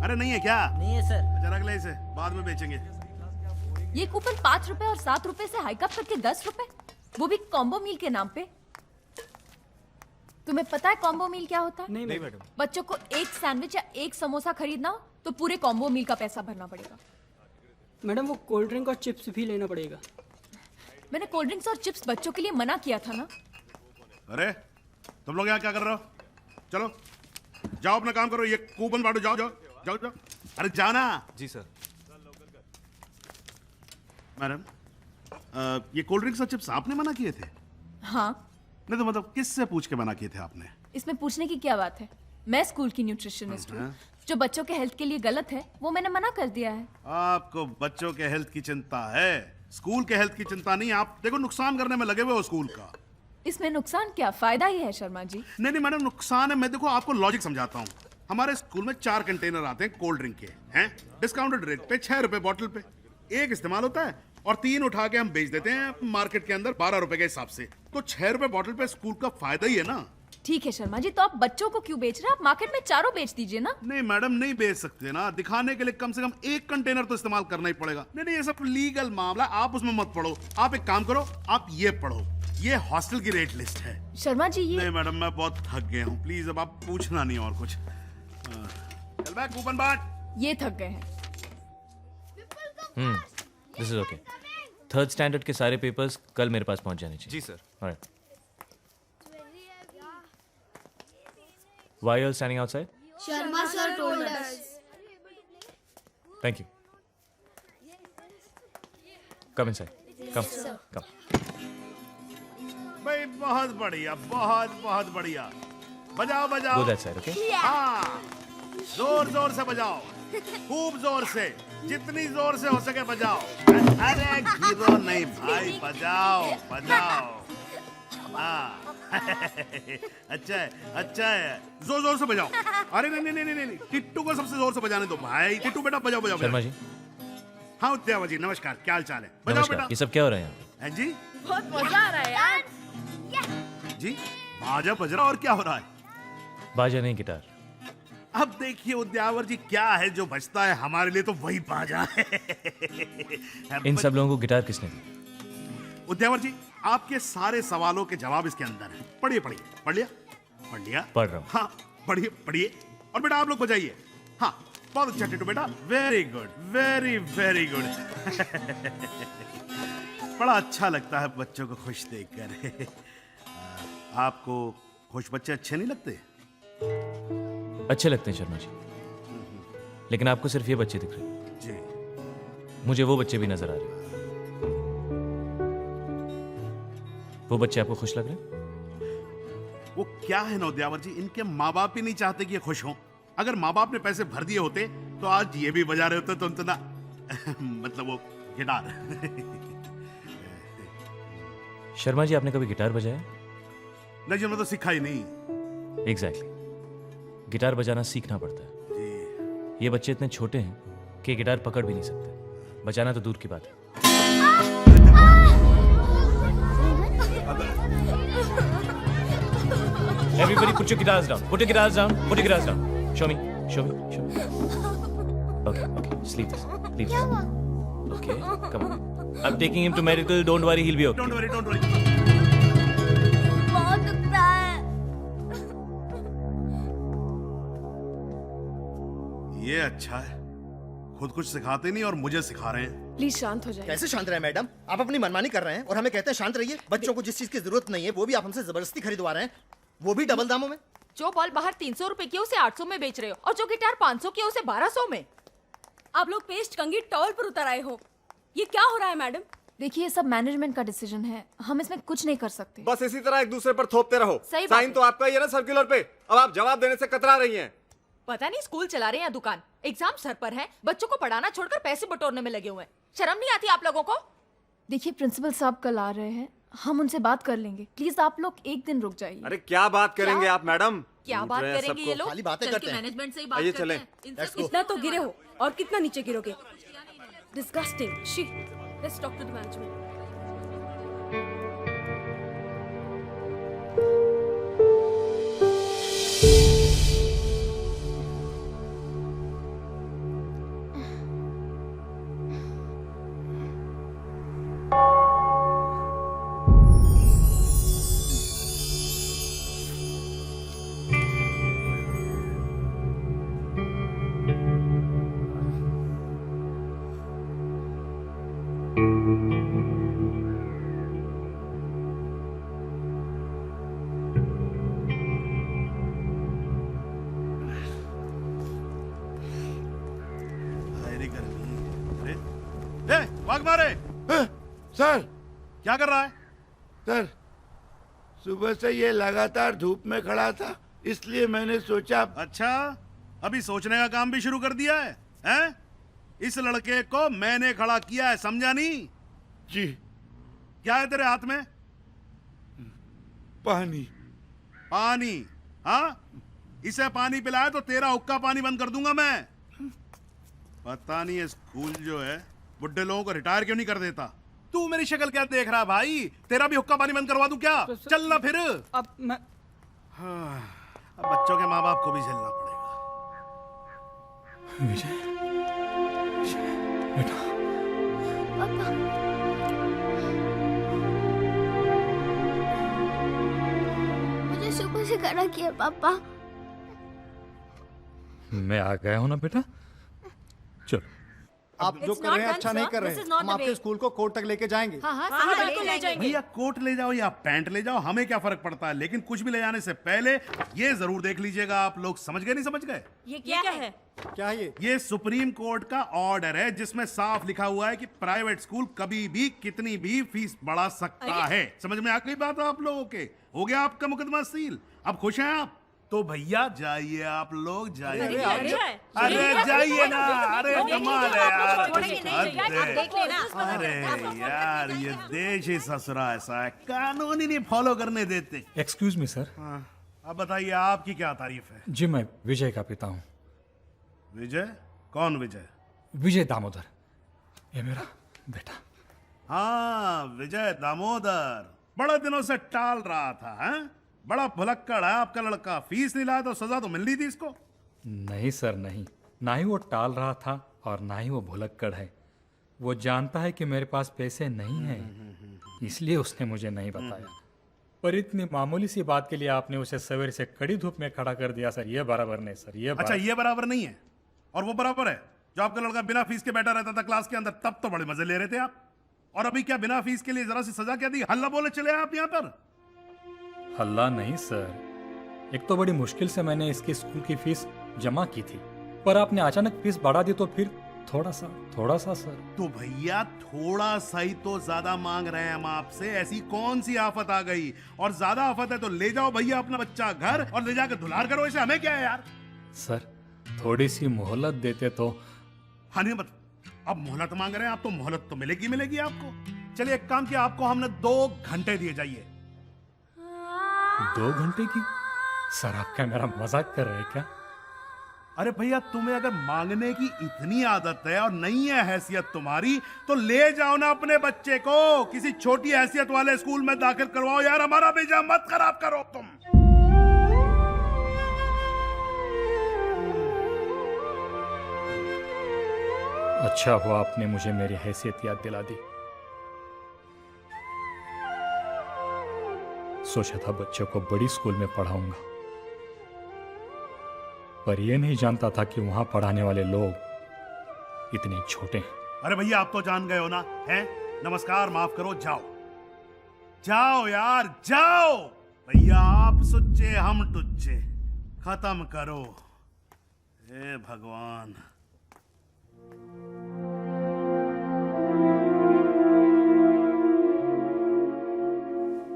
अरे नहीं है क्या? नहीं है सर। अच्छा रख ले इसे, बाद में बेचेंगे। ये कूपन 5 रुपए और 7 रुपए से हाइकअप करके 10 रुपए, वो भी कॉम्बो मील के नाम पे। तुम्हें पता है कॉम्बो मील क्या होता है? नहीं मैडम। बच्चों को एक सैंडविच या एक समोसा खरीदना हो तो पूरे कॉम्बो मील का पैसा भरना पड़ेगा। मैडम वो कोल्ड ड्रिंक और चिप्स भी लेना पड़ेगा। मैंने कोल्ड ड्रिंक्स और चिप्स बच्चों के लिए मना किया था ना। अरे तुम लोग यहाँ क्या कर रहे हो? चलो जाओ अपना काम करो, ये कूपन बांटो। जाओ जाओ जाओ जाओ। अरे जाना। जी सर। मैडम, ये कोल्ड ड्रिंक्स और चिप्स आपने मना किए थे? हाँ। नहीं तो मतलब किससे पूछ के मना किए थे आपने? इसमें पूछने की क्या बात है? मैं स्कूल की न्यूट्रिशनिस्ट हूँ। जो बच्चों के हेल्थ के लिए गलत है वो मैंने मना कर दिया है। आपको बच्चों के हेल्थ की चिंता है, स्कूल के हेल्थ की चिंता नहीं। आप देखो नुकसान करने में लगे हुए हो स्कूल का। इसमें नुकसान क्या, फायदा ही है शर्मा जी। नहीं मैडम, नुकसान है। मैं देखो आपको लॉजिक समझाता हूँ। हमारे स्कूल में 4 कंटेनर आते हैं कोल्ड ड्रिंक के, हैं डिस्काउंटेड रेट पे 6 रुपए बॉटल पे। एक इस्तेमाल होता है और 3 उठा के हम बेच देते हैं मार्केट के अंदर 12 रुपए के हिसाब से। तो 6 रुपए बॉटल पे स्कूल का फायदा ही है ना। ठीक है शर्मा जी, तो आप बच्चों को क्यों बेच रहे हैं? आप मार्केट में चारों बेच दीजिए ना। नहीं मैडम, नहीं बेच सकते ना। दिखाने के लिए कम से कम 1 कंटेनर तो इस्तेमाल करना ही पड़ेगा। नहीं ये सब लीगल मामला, आप उसमें मत पढ़ो। आप एक काम करो, आप ये पढ़ो, ये हॉस्टल की रेट लिस्ट है। शर्मा जी ये नहीं मैडम, मैं बहुत थक गया हूँ, प्लीज अब आप पूछना नहीं और कुछ। चल बैक, कूपन बांट। ये थक गए हैं। This is okay. Third standard के सारे पेपर्स कल मेरे पास पहुंच जाने चाहिए। जी sir. Alright. Why are you all standing outside? Sharma sir told us. Thank you. Come inside. Come. भाई बहुत बढ़िया, बहुत बढ़िया। बजाओ Go that side, okay? हाँ, जोर जोर से बजाओ, खूब जोर से, जितनी जोर से हो सके बजाओ। अरे गिरो नहीं भाई, बजाओ। हाँ अच्छा है, जोर से बजाओ। अरे नहीं, टिट्टू को सबसे जोर से बजाने दो भाई। टिट्टू बेटा बजाओ। शर्मा जी। हाँ उद्यावर जी, नमस्कार, क्या हाल चाल है? बजाओ नमस्कार। बेटा। ये सब क्या हो रहा है यहाँ? हैं जी? बहुत मजा आ रहा है यार। जी बाजा बज रहा, और क्या हो रहा है? बाजा नहीं, गिटार। अब देखिए उद्यावर जी, क्या है जो बजता है हमारे लिए तो वही बाजा है। इन सब लोगों को गिटार किसने दी? उद्यावर जी, आपके सारे सवालों के जवाब इसके अंदर हैं। पढ़िए। पढ़ लिया? पढ़ रहा हूँ। हाँ पढ़िए। और बेटा आप लोग बजाइए। हाँ बहुत अच्छा टिट्टू बेटा, वेरी गुड। बड़ा अच्छा लगता है बच्चों को खुश देखकर। आपको खुश बच्चे अच्छे नहीं लगते? अच्छे लगते हैं शर्मा जी, लेकिन आपको सिर्फ ये बच्चे दिख रहे हैं। जी मुझे वो बच्चे भी नजर आ रहे हैं। वो बच्चे आपको खुश लग रहे हैं? वो क्या है ना उद्यावर जी, इनके माँ बाप ही नहीं चाहते कि ये खुश हों। अगर माँ बाप ने पैसे भर दिए होते तो आज ये भी बजा रहे होते, तो ना मतलब वो गिटार। शर्मा जी, आपने कभी गिटार बजाया? नहीं जी, मैं तो सीखा ही नहीं। एग्जैक्टली। गिटार बजाना सीखना पड़ता है। ये बच्चे इतने छोटे हैं कि गिटार पकड़ भी नहीं सकते, बजाना तो दूर की बात है। Everybody put your guitars down. Put your guitars down. Show me. Okay, just leave this. Okay, come on. I'm taking him to medical. Don't worry, he'll be okay. Don't worry. बहुत दुखता है। ये अच्छा है, खुद कुछ सिखाते नहीं और मुझे सिखा रहे हैं। प्लीज शांत हो जाइए। कैसे शांत रहे मैडम? आप अपनी मनमानी कर रहे हैं और हमें कहते हैं शांत रहिए। बच्चों को जिस चीज की जरूरत नहीं है वो भी आप हमसे जबरदस्ती खरीदवा रहे हैं, वो भी डबल दामों में। जो बॉल बाहर 300 रुपए की उसे 800 में बेच रहे हो, और जो गिटार 500 की उसे 1200 में। आप लोग पेस्ट कंघी टॉल पर उतर आए हो। ये क्या हो रहा है मैडम? देखिए ये सब मैनेजमेंट का डिसीजन है, हम इसमें कुछ नहीं कर सकते। बस इसी तरह एक दूसरे पर थोपते रहो। सही बात साइन है। तो आपका ही है ना सर्कुलर पे। अब आप जवाब देने से कतरा रही हैं। पता नहीं स्कूल चला रहे हैं या दुकान। एग्जाम सर पर है, बच्चों को पढ़ाना छोड़कर पैसे बटोरने में लगे हुए हैं। शर्म नहीं आती आप लोगों को? देखिए प्रिंसिपल साहब कल आ रहे हैं, हम उनसे बात कर लेंगे। प्लीज आप लोग एक दिन रुक जाइए। अरे क्या बात करेंगे आप मैडम? क्या बात करेंगे ये लोग? खाली बातें चल करते के हैं। मैनेजमेंट से ही बात आइए करते चलें। हैं। इनसे इतना तो गिरे हो और कितना नीचे गिरोगे? डिस्गस्टिंग। शी, let's talk to the management. भाग मारे। सर क्या कर रहा है? सर सुबह से ये लगातार धूप में खड़ा था, इसलिए मैंने सोचा। अच्छा, अभी सोचने का काम भी शुरू कर दिया है, हैं? इस लड़के को मैंने खड़ा किया है, समझा नहीं? जी। क्या है तेरे हाथ में? पानी। पानी? हाँ, इसे पानी पिलाया तो तेरा हुक्का पानी बंद कर दूंगा मैं। पता नहीं ये स्कूल जो है बुड्ढे लोगों को रिटायर क्यों नहीं कर देता। तू मेरी शक्ल क्या देख रहा है भाई? तेरा भी हुक्का पानी बंद करवा दूं क्या? चल ना फिर। अब मैं हाँ, अब बच्चों के माँ बाप को भी झेलना पड़ेगा। विजय बेटा, कैसे करा किया पापा? मैं आ गया हूं ना बेटा, चलो। आप जो कर रहे हैं अच्छा नहीं कर रहे हैं। हम आपके स्कूल को कोर्ट तक लेके जाएंगे। ले जाएंगे। भैया कोट ले जाओ या पैंट ले जाओ, हमें क्या फर्क पड़ता है, लेकिन कुछ भी ले जाने से पहले ये जरूर देख लीजिएगा आप लोग। समझ गए नहीं समझ गए? ये क्या है? क्या है ये सुप्रीम कोर्ट का ऑर्डर है जिसमें साफ लिखा हुआ है कि प्राइवेट स्कूल कभी भी कितनी भी फीस बढ़ा सकता है। समझ में आ गई बात आप लोगों के? हो गया आपका मुकदमा सील? अब खुश हैं आप? तो भैया जाइए आप लोग, जाइए। अरे जाइए ना, अरे कमाल है यार। अरे यार ये देश ही ससुरा ऐसा है, कानून ही नहीं फॉलो करने देते। Excuse me sir. अब बताइए आपकी क्या तारीफ है? जी मैं विजय का पिता हूँ। विजय? कौन विजय? विजय दामोदर, ये मेरा बेटा। हाँ विजय दामोदर, बड़ा दिनों से टाल रहा था। हैं? बड़ा भुलक्कड़ है आपका लड़का। फीस नहीं लाया तो सजा तो मिलनी थी इसको। नहीं सर नहीं, ना ही वो टाल रहा था और ना ही वो भुलक्कड़ है। वो जानता है कि मेरे पास पैसे नहीं हैं, इसलिए उसने मुझे नहीं बताया। पर इतनी मामूली सी बात के लिए आपने उसे सवेरे से कड़ी धूप में खड़ा कर दिया सर, ये बराबर नहीं सर। ये अच्छा ये बराबर नहीं है और वो बराबर है? जो आपका लड़का बिना फीस के बैठा रहता था क्लास के अंदर, तब तो बड़े मजे ले रहे थे आप। और अभी क्या बिना फीस के लिए जरा सी सजा क्या दी? हल्ला बोले चले आप यहाँ पर? हल्ला नहीं सर, एक तो बड़ी मुश्किल से मैंने इसकी स्कूल की फीस जमा की थी, पर आपने अचानक फीस बढ़ा दी तो फिर थोड़ा सा सर। तो भैया थोड़ा सा ही तो ज्यादा मांग रहे हैं हम आपसे। ऐसी कौन सी आफत आ गई? और ज्यादा आफत है तो ले जाओ भैया अपना बच्चा घर और ले जाकर धुलार करो। इसे हमें क्या है यार? सर थोड़ी सी मोहलत देते तो। हाँ नहीं मत, अब मोहलत मांग रहे हैं आप तो मोहलत तो मिलेगी आपको। चलिए एक काम किया, आपको हमने 2 घंटे दिए जाइए। 2 घंटे की? सर आप क्या मेरा मजाक कर रहे हैं क्या? अरे भैया तुम्हें अगर मांगने की इतनी आदत है और नहीं है हैसियत तुम्हारी, तो ले जाओ ना अपने बच्चे को किसी छोटी हैसियत वाले स्कूल में दाखिल करवाओ यार। हमारा भेजा मत खराब करो तुम। अच्छा हुआ आपने मुझे मेरी हैसियत याद दिला दी। सोचा था बच्चों को बड़ी स्कूल में पढ़ाऊंगा, पर यह नहीं जानता था कि वहां पढ़ाने वाले लोग इतने छोटे हैं। अरे भैया आप तो जान गए हो ना? हैं? नमस्कार माफ करो, जाओ जाओ यार जाओ। भैया आप सुच्चे हम टुच्चे, खत्म करो। हे भगवान।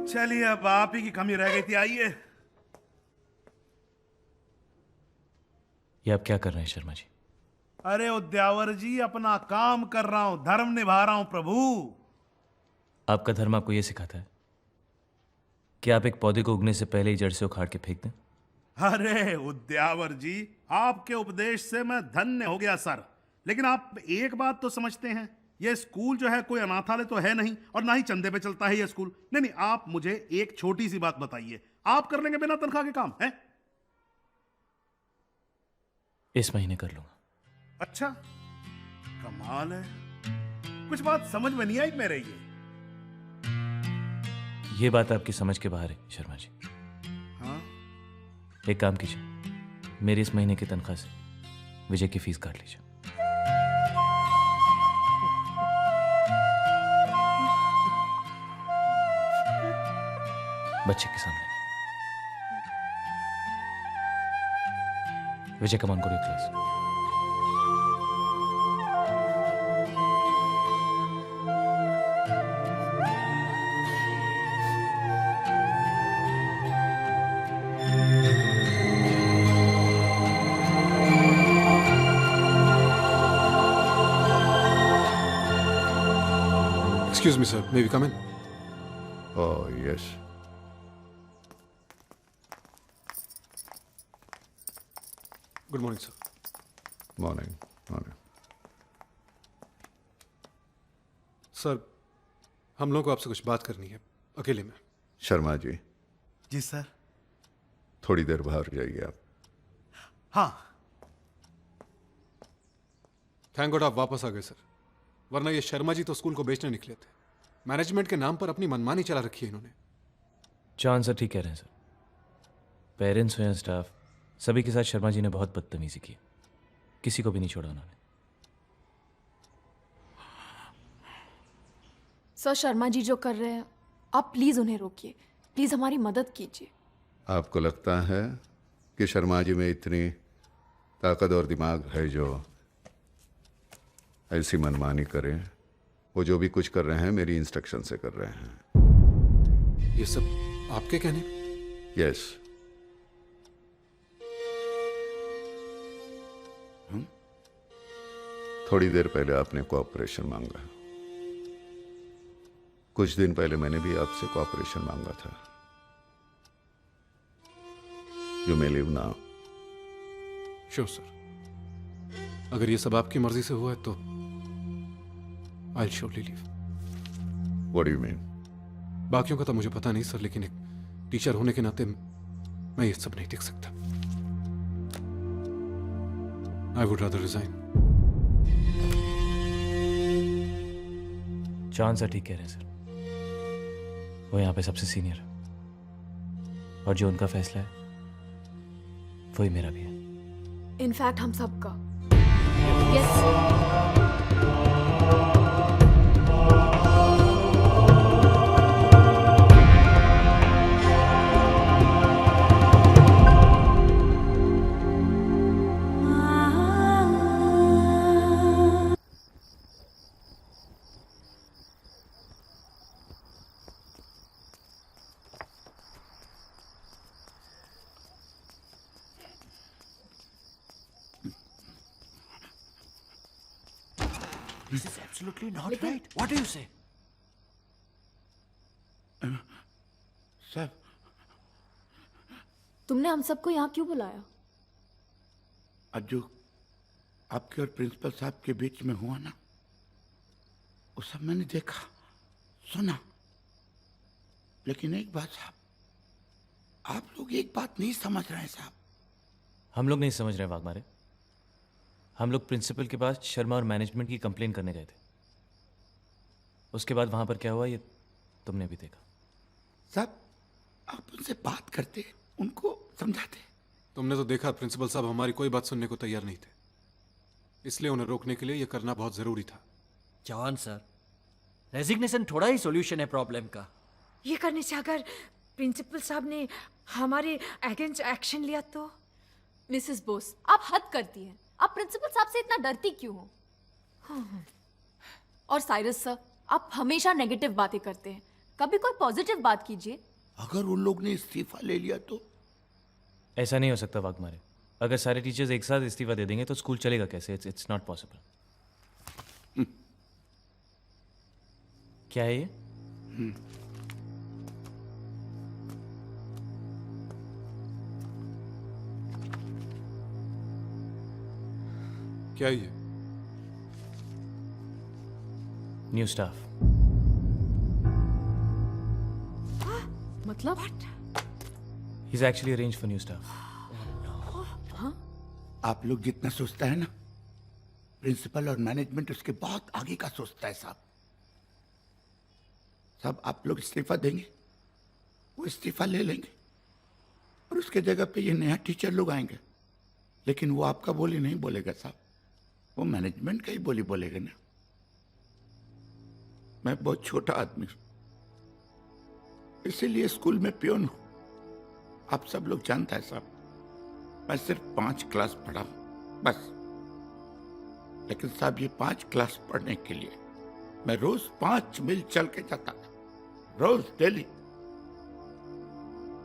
चलिए अब आप ही की कमी रह गई थी। आइए। ये आप क्या कर रहे हैं शर्मा जी? अरे उद्यावर जी अपना काम कर रहा हूं, धर्म निभा रहा हूं प्रभु। आपका धर्म आपको यह सिखाता है कि आप एक पौधे को उगने से पहले ही जड़ से उखाड़ के फेंक दें? अरे उद्यावर जी आपके उपदेश से मैं धन्य हो गया सर। लेकिन आप एक बात तो समझते हैं, ये स्कूल जो है कोई अनाथालय तो है नहीं और ना ही चंदे पे चलता है ये स्कूल। नहीं आप मुझे एक छोटी सी बात बताइए, आप कर लेंगे बिना तनख्वाह के काम है? इस महीने कर लूंगा। अच्छा कमाल है, कुछ बात समझ में नहीं आई मेरे। ये बात आपकी समझ के बाहर है शर्मा जी। हाँ? एक काम कीजिए, मेरी इस महीने की तनख्वाह से विजय की फीस काट लीजिए। बच्चे के सामने विजय, कम ऑन करो class. Excuse me, sir. May we come in? Oh, yes. Good morning, sir. Morning. Morning. Sir हम लोगों को आपसे कुछ बात करनी है अकेले में। शर्मा जी। जी सर। थोड़ी देर बाहर जाइए आप। हाँ। थैंक गॉड आप वापस आ गए सर, वरना ये शर्मा जी तो स्कूल को बेचने निकले थे। मैनेजमेंट के नाम पर अपनी मनमानी चला रखी है इन्होंने। चांद सर ठीक कह रहे हैं सर। पेरेंट्स हो या स्टाफ, सभी के साथ शर्मा जी ने बहुत बदतमीजी की। किसी को भी नहीं छोड़ा उन्होंने। सर, शर्मा जी जो कर रहे हैं, आप प्लीज उन्हें रोकिए। प्लीज हमारी मदद कीजिए। आपको लगता है कि शर्मा जी में इतनी ताकत और दिमाग है जो ऐसी मनमानी करें? वो जो भी कुछ कर रहे हैं मेरी इंस्ट्रक्शन से कर रहे हैं। ये सब आपके कहने? यस। थोड़ी देर पहले आपने कोऑपरेशन मांगा। कुछ दिन पहले मैंने भी आपसे कोऑपरेशन मांगा था। You may leave now. Sure sir. अगर ये सब आपकी मर्जी से हुआ है तो I will surely leave. What do you mean? बाकियों का तो मुझे पता नहीं सर, लेकिन एक टीचर होने के नाते मैं ये सब नहीं देख सकता। I would rather resign. John sir ठीक कह रहे हैं सर। वो यहाँ पे सबसे सीनियर है और जो उनका फैसला है वही मेरा भी है। इनफैक्ट हम सबका। This is absolutely not right. What do you say? Sir, तुमने हम सबको यहाँ क्यों बुलाया? आज जो आपके और प्रिंसिपल साहब के बीच में हुआ ना, वो सब मैंने देखा, सुना। लेकिन एक बात साहब, आप लोग एक बात नहीं समझ रहे हैं साहब। हम लोग नहीं समझ रहे वाघमारे। हम लोग प्रिंसिपल के पास शर्मा और मैनेजमेंट की कंप्लेन करने गए थे। उसके बाद वहां पर क्या हुआ ये तुमने भी देखा। साहब, आप उनसे बात करते, उनको समझाते। तुमने तो देखा प्रिंसिपल साहब हमारी कोई बात सुनने को तैयार नहीं थे, इसलिए उन्हें रोकने के लिए यह करना बहुत जरूरी था। जवान सर, रेजिग्नेशन थोड़ा ही सॉल्यूशन है प्रॉब्लम का। ये करने से अगर प्रिंसिपल साहब ने हमारे अगेंस्ट एक्शन लिया तो? मिसेस बोस, आप हद करती हैं। आप प्रिंसिपल साहब से इतना डरती क्यों हो? और साइरस सर, आप हमेशा नेगेटिव बातें करते हैं। कभी कोई पॉजिटिव बात कीजिए। अगर उन लोग ने इस्तीफा ले लिया तो? ऐसा नहीं हो सकता वाघमारे। अगर सारे टीचर्स एक साथ इस्तीफा दे देंगे तो स्कूल चलेगा कैसे? It's not possible. क्या है ये? क्या है ये? New staff. मतलब? He's actually arranged for new staff. आप लोग जितना सोचता है ना, प्रिंसिपल और मैनेजमेंट उसके बहुत आगे का सोचता है साहब। साहब, आप लोग इस्तीफा देंगे, वो इस्तीफा ले लेंगे और उसके जगह पे ये नया टीचर लोग आएंगे। लेकिन वो आपका बोली नहीं बोलेगा साहब, वो मैनेजमेंट का ही बोली बोलेगा ना। मैं बहुत छोटा आदमी हूं, इसीलिए स्कूल में पियोन हूं। आप सब लोग जानता है साहब, मैं सिर्फ 5 क्लास पढ़ा हूं बस। लेकिन साहब, ये 5 क्लास पढ़ने के लिए मैं रोज 5 मील चल के जाता था, रोज डेली।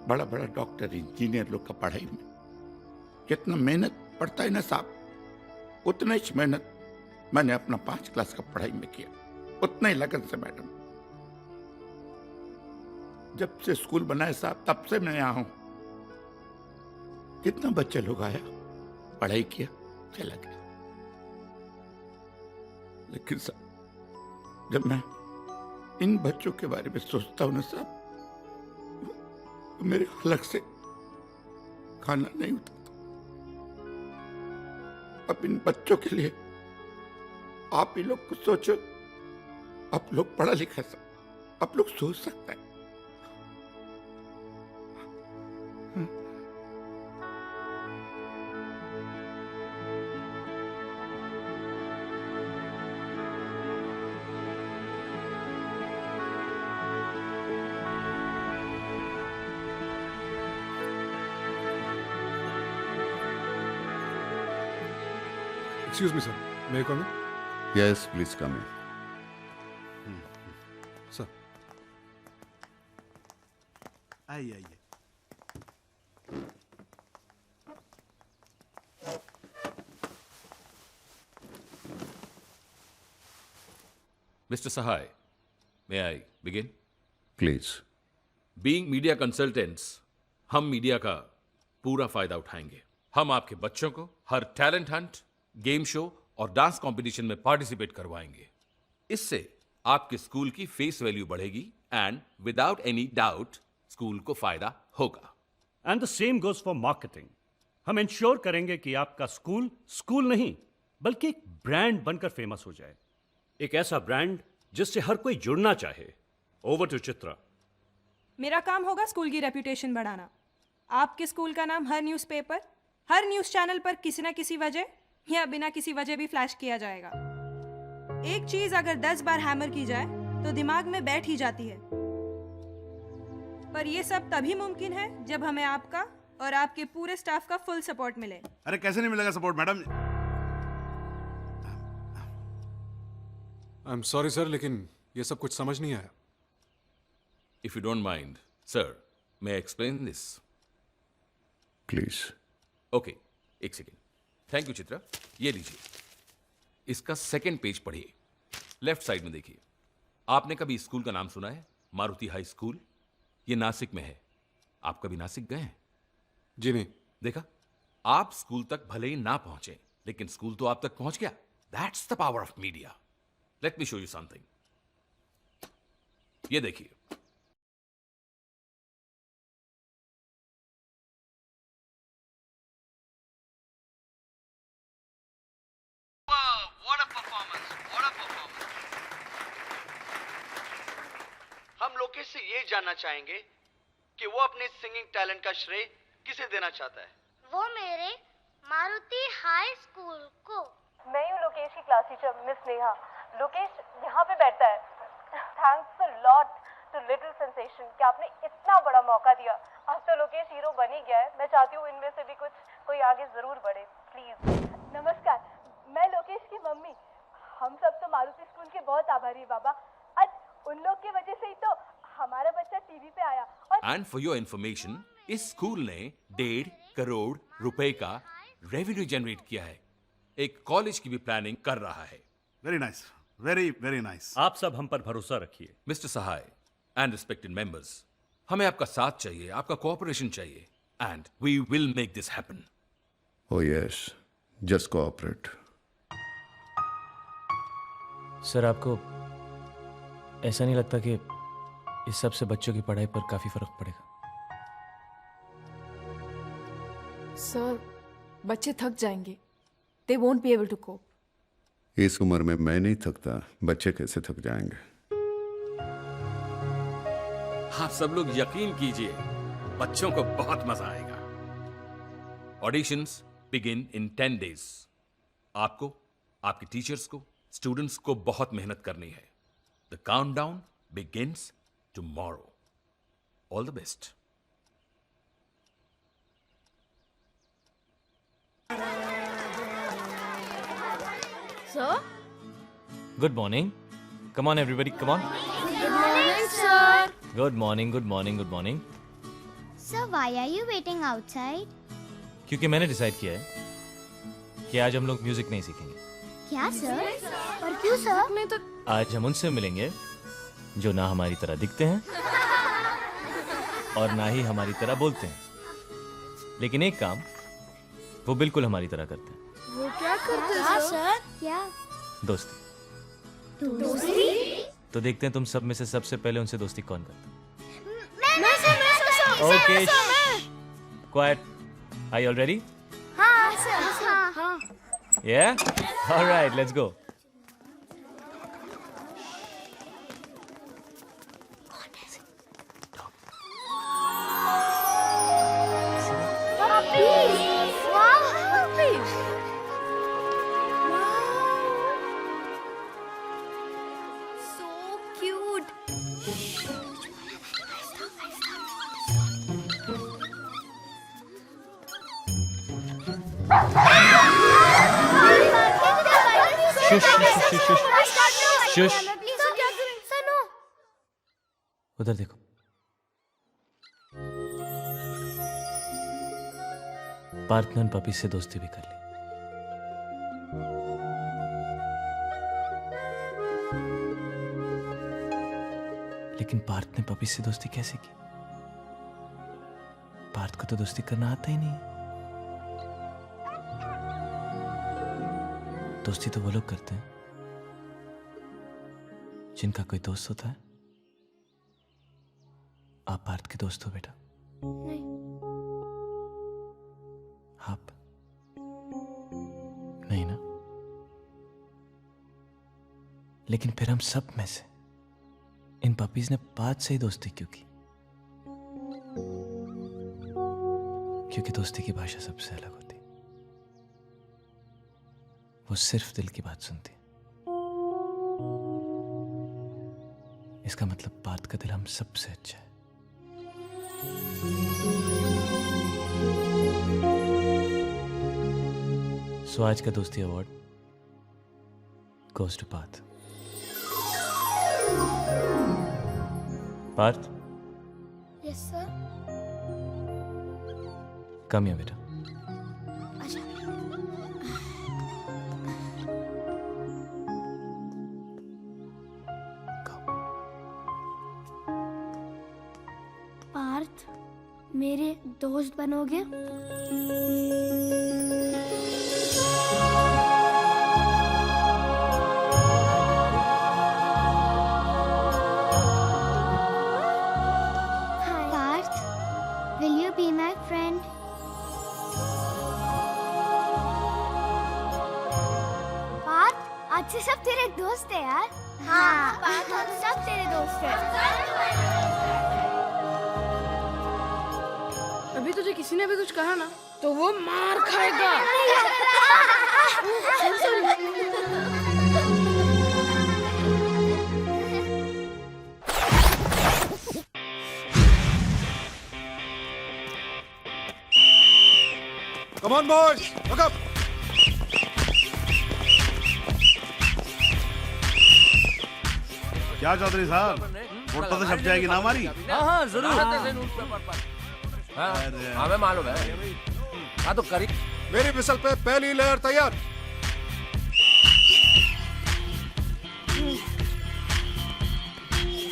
बड़ा बड़ा डॉक्टर इंजीनियर लोग का पढ़ाई में कितना मेहनत पड़ता है ना साहब, उतना ही मेहनत मैंने अपना 5 क्लास का पढ़ाई में किया, उतना ही लगन से मैडम। जब से स्कूल बनाए साहब, तब से मैं यहाँ हूं। कितना बच्चे लोग आया, पढ़ाई किया, चला गया। लेकिन साहब, जब मैं इन बच्चों के बारे में सोचता हूं ना साहब, तो मेरे हलक से खाना नहीं उतरता। अब इन बच्चों के लिए आप ही लोग कुछ सोचो। आप लोग पढ़ा लिखा सब, आप लोग सोच सकते हैं। एक्सक्यूज मी सर, मेरे को में yes please come in. Sir आइए आइए। Mr. Sahai, may I begin? Please. Being media consultants, हम मीडिया का पूरा फायदा उठाएंगे। हम आपके बच्चों को हर टैलेंट हंट, गेम शो और डांस कंपटीशन में पार्टिसिपेट करवाएंगे। इससे आपके स्कूल की फेस वैल्यू बढ़ेगी and without any doubt school को फायदा होगा। And the same goes for marketing. हम इंश्योर करेंगे कि आपका स्कूल स्कूल नहीं बल्कि एक ब्रांड बनकर फेमस हो जाए, एक ऐसा ब्रांड जिससे हर कोई जुड़ना चाहे। Over to Chitra. मेरा काम होगा स्कूल की रेपुटेशन बढ़ाना। आपके स्कूल का नाम हर न्यूज़पेपर, हर न्यूज़ चैनल पर किसी ना किसी वजह या बिना किसी वजह भी फ्लैश किया जाएगा। एक चीज अगर 10 बार हैमर की जाए तो दिमाग में बैठ ही जाती है। पर यह सब तभी मुमकिन है जब हमें आपका और आपके पूरे स्टाफ का फुल सपोर्ट मिले। अरे कैसे नहीं मिलेगा support madam? I am sorry sir, लेकिन ये सब कुछ समझ नहीं आया। If you don't mind, sir, may I explain this? Please. Okay, एक सेकेंड। Thank you Chitra. ये लीजिए, इसका सेकेंड पेज पढ़िए। लेफ्ट साइड में देखिए। आपने कभी स्कूल का नाम सुना है? Maruti high school. ये नासिक में है। आप कभी नासिक गए हैं? जी नहीं। देखा, आप स्कूल तक भले ही ना पहुंचे लेकिन स्कूल तो आप तक पहुंच गया। That's the power of media. Let me show you something. ये देखिए, हम लोकेश से ये जानना चाहेंगे कि वो अपने सिंगिंग टैलेंट का श्रेय किसे देना चाहता है। वो मेरे मारुति हाई स्कूल को। मैं हूँ लोकेश की class teacher Miss Neha. Lokesh यहाँ पे बैठता है। Thanks a lot to little sensation कि आपने इतना बड़ा मौका दिया। अब तो लोकेश हीरो बन ही गया है। मैं चाहती हूँ इनमें से भी कोई आगे जरूर बढ़े, प्लीज। नमस्कार, मैं लोकेश की मम्मी। हम सब तो मारुति स्कूल के बहुत आभारी है बाबा। आज उन लोग की वजह से ही तो हमारा बच्चा टीवी पे आया। और एंड फॉर योर इंफॉर्मेशन, इस स्कूल ने 1.5 करोड़ रुपए का रेवेन्यू जनरेट किया है। एक कॉलेज की भी प्लानिंग कर रहा है। Very nice, very very nice. आप सब हम पर भरोसा रखिए। Mister Sahay and respected members, हमें आपका साथ चाहिए, आपका कोऑपरेशन चाहिए, and we will make this happen. Oh yes, just cooperate. Sir, आपको ऐसा नहीं लगता कि इस सब से बच्चों की पढ़ाई पर काफी फर्क पड़ेगा? सर, बच्चे थक जाएंगे। They won't be able to cope. इस उम्र में मैं नहीं थकता, बच्चे कैसे थक जाएंगे? आप सब लोग यकीन कीजिए, बच्चों को बहुत मजा आएगा। Auditions begin in 10 days। आपको, आपके टीचर्स को, स्टूडेंट्स को बहुत मेहनत करनी है। The countdown begins tomorrow. All the best. Sir? Good morning. Come on, everybody, come on. Good morning, sir. Good morning, good morning, good morning. Sir, why are you waiting outside? क्योंकि मैंने डिसाइड किया है कि आज हम लोग म्यूजिक नहीं सीखेंगे। क्या सर? और क्यों सर? नहीं तो आज हम उनसे मिलेंगे जो ना हमारी तरह दिखते हैं और ना ही हमारी तरह बोलते हैं, लेकिन एक काम वो बिल्कुल हमारी तरह करते हैं। वो क्या करते हैं सर? क्या? दोस्ती। दोस्ती? तो देखते हैं तुम सब में से सबसे पहले उनसे दोस्ती कौन करता है। मैं sir. Okay, quiet. Are you all ready? हाँ सर, हाँ। Yeah? All right, let's go. शुश। सर क्या करें? Sir no. उधर देखो। पार्थ ने उन पपी से दोस्ती भी कर ली। लेकिन पार्थ ने पपी से दोस्ती कैसे की? पार्थ को तो दोस्ती करना आता ही नहीं। दोस्ती तो वो लोग करते हैं जिनका कोई दोस्त होता है। आप पार्थ के दोस्त हो बेटा? नहीं। आप नहीं ना? लेकिन फिर हम सब में से इन पपीज ने पार्थ से ही दोस्ती क्यों की? क्योंकि दोस्ती की भाषा सबसे अलग होती। वो सिर्फ दिल की बात सुनती। इसका मतलब पार्थ का दिल हम सबसे अच्छा है। सो आज का दोस्ती award goes to Parth. Parth, yes sir. Come here बेटा। अच्छा। पार्थ, मेरे दोस्त बनोगे? Parth, will you be my friend? Partha, आज से सब तेरे दोस्त है यार। हाँ, पार्थ हम सब तेरे दोस्त हैं। अभी तुझे किसी ने भी कुछ कहा ना तो वो मार खाएगा। Come on, boys, look up. क्या चौधरी साहब, फोटो तो छप जाएगी ना हमारी? हाँ जरूर। हमें मालूम है। हाँ तो करी। मेरी विसल पे पहली लेयर तैयार।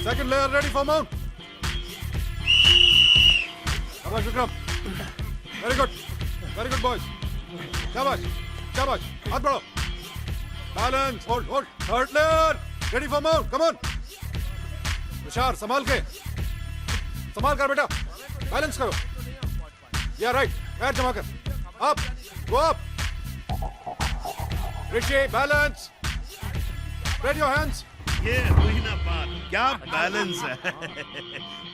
Second layer ready for mount. शाबाश विक्रम, वेरी गुड बॉयज। शाबाश शाबाश, हाथ बढ़ाओ। Balance, hold hold. Third layer ready for mount, come on. Tushar संभाल कर बेटा, बैलेंस करो। या राइट, पैर जमा कर। Up, go up. Rishi balance, spread your hands. ये हुई ना बात, क्या बैलेंस है।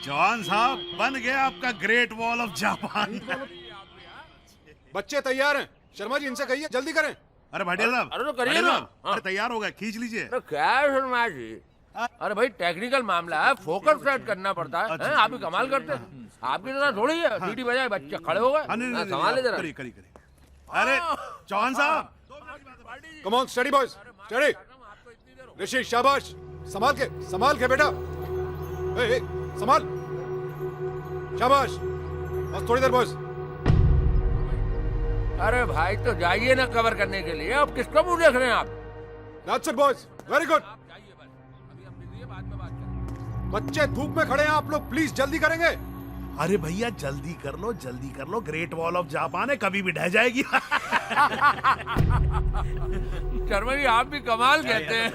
जवान साहब, बन गया आपका ग्रेट वॉल ऑफ जापान। बच्चे तैयार हैं, शर्मा जी इनसे कहिए जल्दी करें। अरे भाटिया साहब, अरे तो करिए भाटिया ना। साहब, अरे तैयार हो गया, खींच लीजिए। क्या शर्मा जी, अरे भाई टेक्निकल मामला है, फोकस सेट करना पड़ता है। हैं? आप भी कमाल करते हैं। आपकी तरह थोड़ी है, सीटी बजाए बच्चे खड़े हो गए। संभाल ले जरा। करिए। अरे जवान साहब, come on, study boys, study. Rishi शाबाश, संभाल के बेटा। ए, संभाल। शाबाश, बस थोड़ी देर बॉयज। अरे भाई तो जाइए ना कवर करने के लिए। अब किसको मुंह देख रहे हैं आप? That's it boys, very good। बच्चे धूप में खड़े हैं आप लोग, प्लीज जल्दी करेंगे। अरे भैया जल्दी कर लो, ग्रेट वॉल ऑफ जापान है, कभी भी ढह जाएगी। शर्मा जी आप भी कमाल कहते हैं।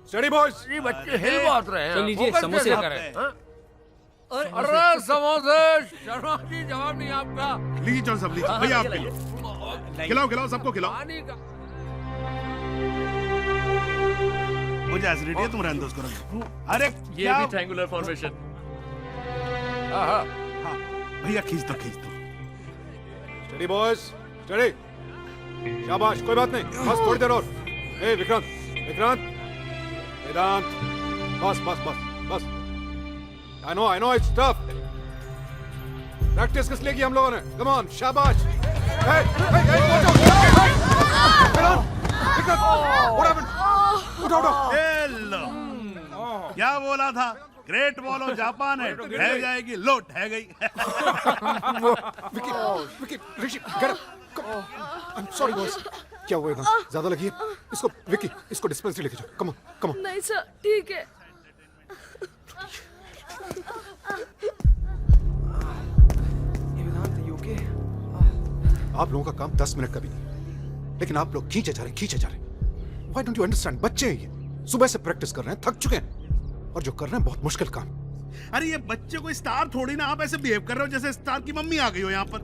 Study boys. जी बच्चे हिल बहुत रहे हैं। लीजिए, फोकस समोसे कैसे करें? हाँ? अरे समोसे, शर्मा जी जवाब नहीं आपका। लीजिए जॉन साहब, लीजिए भैया आपके लिए। खिलाओ सबको खिलाओ। मुझे एसिडिटी है, तुम रहने दो उसको। अरे ये भी ट्रायंगुलर फॉर्मेशन। हाँ भैया खींच दो। Study boys, study. शाबाश, कोई बात नहीं, बस थोड़ी देर और। ए विक्रांत, वेदांत, बस। I know it's tough। Practice किस लिए की हम लोगों ने? Come on, शाबाश। क्या बोला था? ग्रेट वॉल ऑफ जापान है, ढह जाएगी, लो ढह गई। विकी, ऋषि, get up. I'm sorry boys. क्या हुआ? ज्यादा लगी है? इसको विकी, इसको डिस्पेंसरी लेके जाओ। Come on, come on. नहीं सर, ठीक है। आप लोगों का काम 10 मिनट का भी नहीं, लेकिन आप लोग खींचे जा रहे। Why don't you understand? बच्चे हैं ये, सुबह से प्रैक्टिस कर रहे हैं, थक चुके हैं, और जो कर रहे हैं बहुत मुश्किल काम। अरे ये बच्चे कोई स्टार थोड़ी ना, आप ऐसे बिहेव कर रहे हो जैसे स्टार की मम्मी आ गई हो यहाँ पर।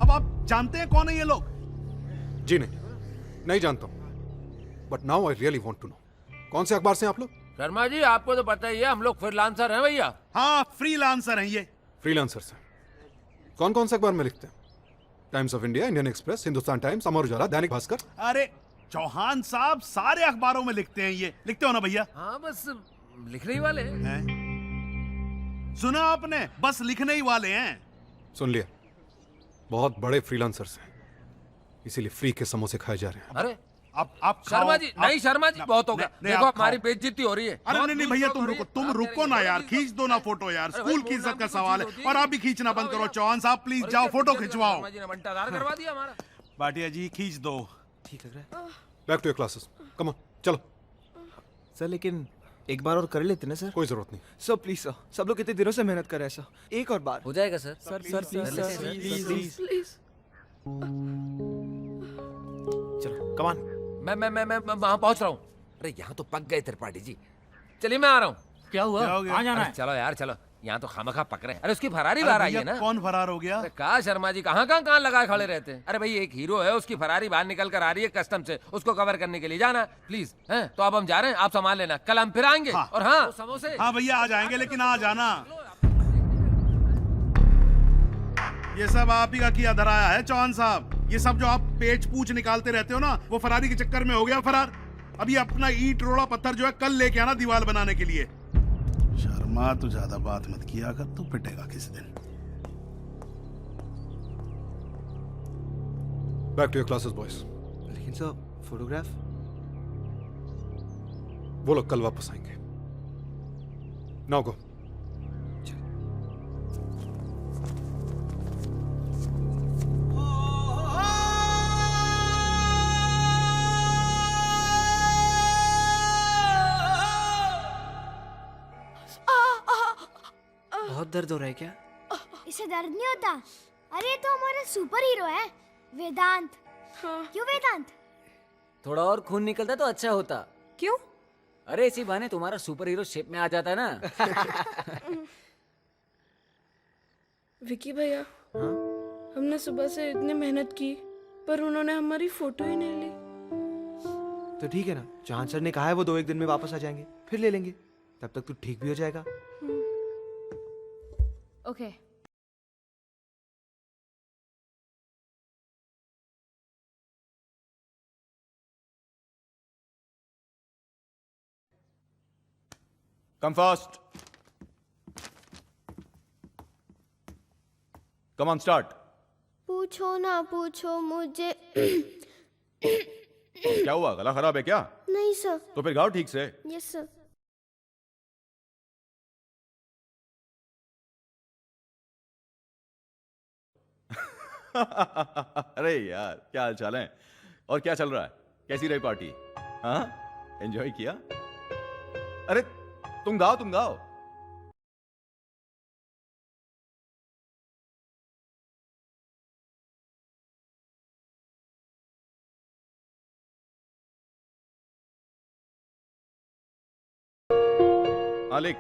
अब आप जानते हैं कौन है ये लोग? जी नहीं जानता हूँ, but now I really want to know. कौन से अखबार से हैं आप लोग? शर्मा जी आपको तो पता ही है, हम लोग फ्रीलांसर हैं भैया। हाँ, फ्रीलांसर हैं ये। फ्रीलांसर से कौन कौन से अखबार में लिखते हैं? Times of India, Indian Express, Hindustan Times, Amar Ujala, Dainik Bhaskar. अरे चौहान साहब सारे अखबारों में लिखते हैं ये, लिखते हो ना भैया? हाँ बस लिखने ही वाले हैं। सुना आपने, बस लिखने ही वाले हैं। सुन लिया, बहुत बड़े फ्रीलांसर्स हैं, इसीलिए फ्री के समोसे खाए जा रहे हैं। अरे आप शर्मा जी, नहीं शर्मा जी, बहुत हो गया। देखो हमारी बेइज्जती हो रही है। अरे नहीं भैया, तुम रुको ना यार, खींच दो ना फोटो यार, स्कूल की इज्जत का सवाल है। और आप भी खींचना बंद करो। चौहान साहब प्लीज जाओ, फोटो खिंचवाओ। करवा दिया हमारा। भाटिया जी खींच दो। ठीक है। Back to your classes, come on, चलो। सर लेकिन एक बार और कर लेते ना सर? कोई जरूरत नहीं सर, प्लीज सर, सब लोग कितने दिनों से मेहनत कर रहे हैं सर, एक और बार हो जाएगा सर। Sir please please. चलो कम ऑन। मैं वहां पहुंच रहा हूँ। अरे यहाँ तो पक गए त्रिपाठी जी। चलिए मैं आ रहा हूँ। क्या हुआ? कहाँ जाना है? चलो यार चलो, यहाँ तो खामखा पक रहे हैं। अरे उसकी फरारी बाहर आई है ना। कौन फरार हो गया? अरे कहा शर्मा जी, कहाँ लगाए खड़े रहते हैं। अरे भाई एक हीरो है, उसकी फरारी बाहर निकल कर आ रही है कस्टम से, उसको कवर करने के लिए जाना प्लीज है। तो अब हम जा रहे हैं, आप संभाल लेना, कल हम फिर आएंगे। हाँ। और हाँ समोसे। हाँ भैया आ जाएंगे, लेकिन आ जाना। ये सब आप ही का किया धराया है चौहान साहब। ये सब जो आप पेच पूछ निकालते रहते हो ना, वो फरारी के चक्कर में हो गया फरार। अभी अपना ईंट रोड़ा पत्थर जो है कल लेके आना दीवार बनाने के लिए। शर्मा तू ज्यादा बात मत किया कर, तू पिटेगा किसी दिन। Back to your classes boys. लेकिन सर फोटोग्राफ? वो लोग कल वापस आएंगे। Now go. बहुत दर्द हो रहा है क्या? इसे दर्द नहीं होता। अरे ये तो हमारा सुपर हीरो है, वेदांत। क्यों वेदांत? थोड़ा और खून निकलता तो अच्छा होता। क्यों? अरे इसी बहाने तुम्हारा सुपर हीरो शेप में आ जाता है ना। विकी भैया, हमने सुबह से इतनी मेहनत की, पर उन्होंने हमारी फोटो ही नहीं ली। तो ठीक है ना, चौहान सर ने कहा है वो 2-1 दिन में वापस आ जाएंगे, फिर ले लेंगे। तब तक तू ठीक भी हो जाएगा। Okay. Come fast. Come on, start. पूछो ना पूछो मुझे। क्या हुआ, गला खराब है क्या? नहीं सर। तो फिर गाओ ठीक से। Yes sir. अरे यार, क्या हाल चाल है? और क्या चल रहा है? कैसी रही पार्टी? हाँ, एंजॉय किया? अरे तुम गाओ। हाँ लिख,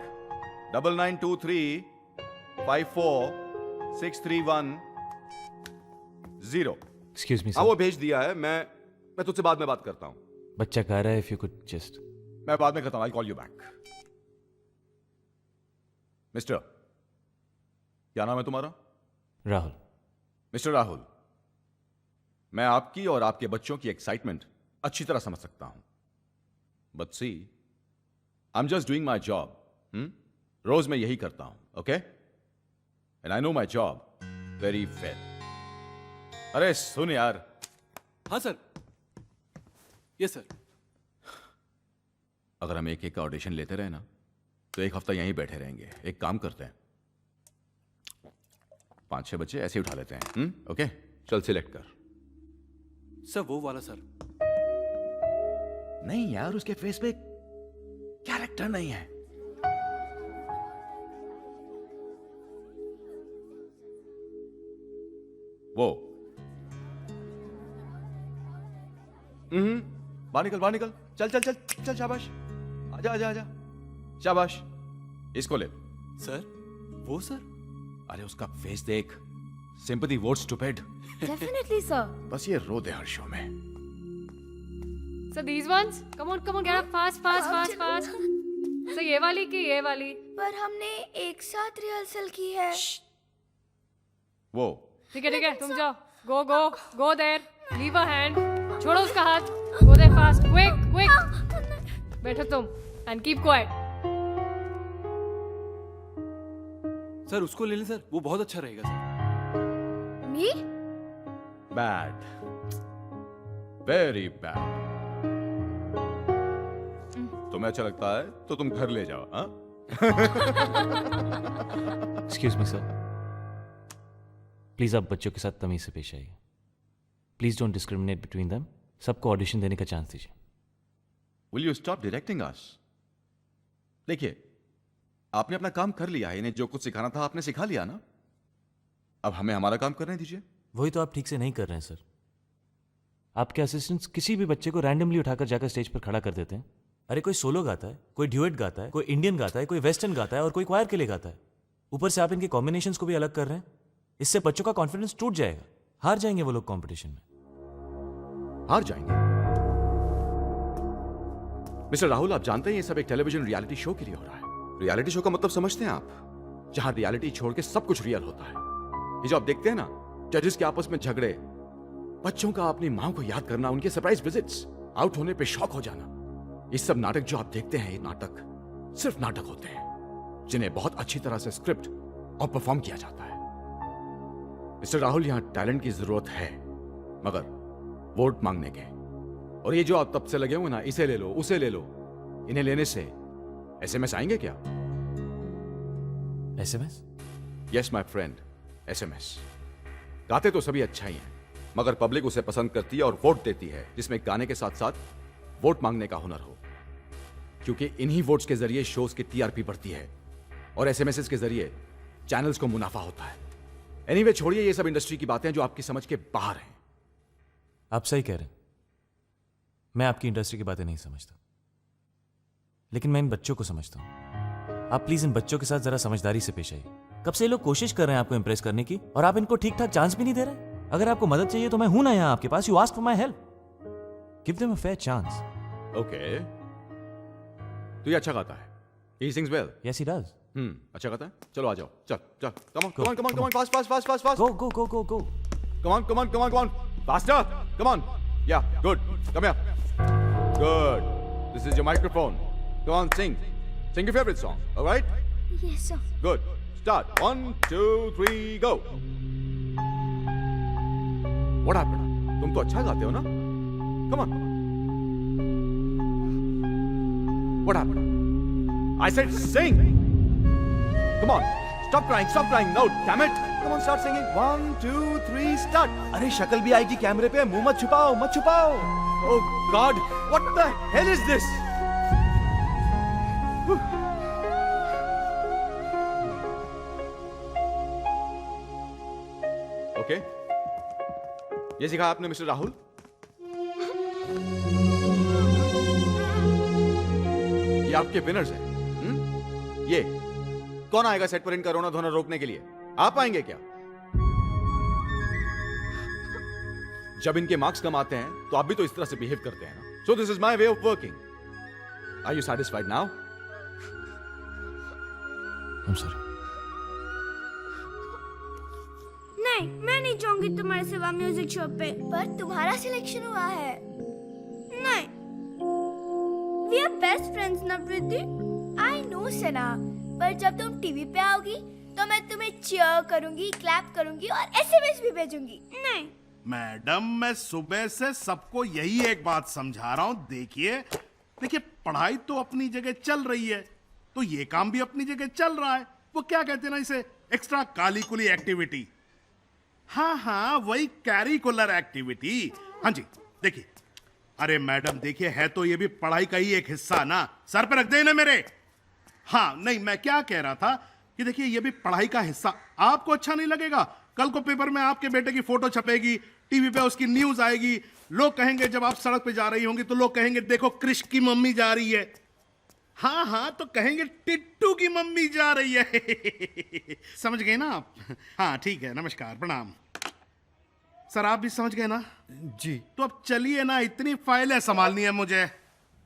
9923546310। एक्सक्यूज मी हाँ वो भेज दिया है। मैं तुझसे बाद में बात करता हूँ। बच्चा कह रहा है इफ यू कुड जस्ट। मैं बाद में करता हूँ, I call you back. Mister, क्या नाम है तुम्हारा? राहुल। मिस्टर राहुल, मैं आपकी और आपके बच्चों की एक्साइटमेंट अच्छी तरह समझ सकता हूं, but see I am just doing my job. रोज मैं यही करता हूं, okay? And I know my job very well. अरे सुन यार। हाँ सर। Yes sir. अगर हम एक एक का ऑडिशन लेते रहे ना तो एक हफ्ता यहीं बैठे रहेंगे। एक काम करते हैं, 5-6 बच्चे ऐसे ही उठा लेते हैं। ओके, चल सिलेक्ट कर। सर वो वाला सर। नहीं यार, उसके फेस पे कैरेक्टर नहीं है। वो बाहर निकल, बाहर निकल। चल चल चल चल, शाबाश। आजा आजा आजा, शाबाश। इसको ले। सर वो सर। अरे उसका फेस देख, sympathy vote stupid. Definitely sir. बस ये रो दे हर शो में। So these ones, come on, get up fast. So ये वाली की ये वाली? पर हमने एक साथ रिहर्सल की है। वो ठीक है, तुम जाओ। Go there. Leave a hand. छोड़ो उसका हाथ। Go there fast, quick. बैठो तुम and keep quiet. सर उसको ले लें सर, वो बहुत अच्छा रहेगा sir. Me? Bad, very bad. तुम्हें अच्छा लगता है तो तुम घर ले जाओ। हाँ? एक्सक्यूज मी सर, प्लीज आप बच्चों के साथ तमीज से पेश आइए। Please don't discriminate between them. सबको ऑडिशन देने का चांस दीजिए। विल यू स्टॉप डायरेक्टिंग अस? देखिए, आपने अपना काम कर लिया है। इन्हें जो कुछ सिखाना था आपने सिखा लिया ना। अब हमें हमारा काम करने दीजिए। वही तो आप ठीक से नहीं कर रहे हैं सर। आपके असिस्टेंट्स किसी भी बच्चे को रैंडमली उठाकर जाकर स्टेज पर खड़ा कर देते हैं। अरे कोई सोलो गाता है, कोई ड्यूएट गाता है, कोई इंडियन गाता है, कोई वेस्टर्न गाता है और कोई क्वायर के लिए गाता है। ऊपर से आप इनके कॉम्बिनेशंस को भी अलग कर रहे हैं। इससे बच्चों का कॉन्फिडेंस टूट जाएगा। हार जाएंगे वो लोग कंपटीशन में। हार जाएंगे? मिस्टर राहुल, आप जानते हैं ये सब एक टेलीविजन रियलिटी शो के लिए हो रहा है। रियलिटी शो का मतलब समझते हैं आप? जहां रियलिटी छोड़ के सब कुछ रियल होता है। ये जो आप देखते हैं ना, जजेस के आपस में झगड़े, बच्चों का अपनी मां को याद करना, उनके सरप्राइज विजिट्स, आउट होने पे शॉक हो जाना, ये सब नाटक जो आप देखते हैं, ये नाटक सिर्फ नाटक होते हैं जिन्हें बहुत अच्छी तरह से स्क्रिप्ट और परफॉर्म किया जाता है। मिस्टर राहुल, यहां टैलेंट की जरूरत है, मगर वोट मांगने के। और ये जो आप तब से लगे हुए ना, इसे ले लो उसे ले लो, इन्हें लेने से एसएमएस आएंगे क्या? SMS? Yes my friend, SMS. गाते तो सभी अच्छा ही हैं, मगर पब्लिक उसे पसंद करती है और वोट देती है जिसमें गाने के साथ साथ वोट मांगने का हुनर हो। क्योंकि इन्हीं वोट्स के जरिए शोज की टीआरपी बढ़ती है और एसएमएस के जरिए चैनल्स को मुनाफा होता है। एनीवे, छोड़िए ये सब इंडस्ट्री की बातें जो आपकी समझ के बाहर हैं। आप सही कह रहे हैं, मैं आपकी इंडस्ट्री की बातें नहीं समझता, लेकिन मैं इन बच्चों को समझता हूं। आप प्लीज इन बच्चों के साथ जरा समझदारी से पेश आइए। कब से ये लोग कोशिश कर रहे हैं आपको इंप्रेस करने की और आप इनको ठीक ठाक चांस भी नहीं दे रहे। अगर आपको मदद चाहिए तो मैं हूं ना यहां आपके पास। You ask for my help, give them a fair chance. Okay, तो ये अच्छा गाता है। He sings well. Yes, he does. अच्छा गाता है। चलो आ जाओ, चल चल, come on, fast. Go. Come on, faster, come on. Yeah, good. Come here. Good. This is your microphone. Come on, sing your favorite song. All right? Yes, sir. Good. Start. 1, 2, 3, go. What happened? तुम तो अच्छा गाते हो ना? Come on. What happened? I said sing. Come on. Stop crying. No, damn it. Come on, start singing. 1, 2, 3, start. अरे शक्ल भी आएगी कैमरे पे, मुंह मत छुपाओ. Oh God, what the hell is this? Okay. ये सिखा आपने मिस्टर राहुल? ये आपके विनर्स हैं। ये कौन आएगा सेट पर इनका रोना धोना रोकने के लिए? आप आएंगे क्या? जब इनके मार्क्स कम आते हैं तो आप भी तो इस तरह से बिहेव करते हैं ना। So this is my way of working. Are you satisfied now? नहीं, मैं नहीं चाहूंगी तुम्हारे सिवा म्यूजिक शो पे। पर तुम्हारा सिलेक्शन हुआ है। नहीं, वी आर बेस्ट फ्रेंड्स ना प्रीति। आई नो सना, पर जब तुम टीवी पे आओगी तो मैं तुम्हें चीयर करूंगी, क्लैप करूंगी और एसएमएस भी भेजूंगी। नहीं, मैडम मैं सुबह से सबको यही एक बात समझा रहा हूं। देखिए देखिए, पढ़ाई तो अपनी जगह चल रही है, तो ये काम भी अपनी जगह चल रहा है। वो क्या कहते हैं ना इसे, एक्स्ट्रा कालिकुली एक्टिविटी। हाँ हाँ, वही कैरिकुलर एक्टिविटी। हाँ जी, देखिए, अरे मैडम देखिए, है तो ये भी पढ़ाई का ही एक हिस्सा ना, सर पे रख देना मेरे। हाँ नहीं, मैं क्या कह रहा था कि देखिए, ये भी पढ़ाई का हिस्सा। आपको अच्छा नहीं लगेगा, कल को पेपर में आपके बेटे की फोटो छपेगी, टीवी पे उसकी न्यूज आएगी, लोग कहेंगे, जब आप सड़क पे जा रही होंगी तो लोग कहेंगे देखो कृष की मम्मी जा रही है। हाँ हाँ, तो कहेंगे टिट्टू की मम्मी जा रही है। समझ गए ना आप? हाँ ठीक है, नमस्कार, प्रणाम। सर आप भी समझ गए ना? जी। तो अब चलिए ना, इतनी फाइलें संभालनी है मुझे।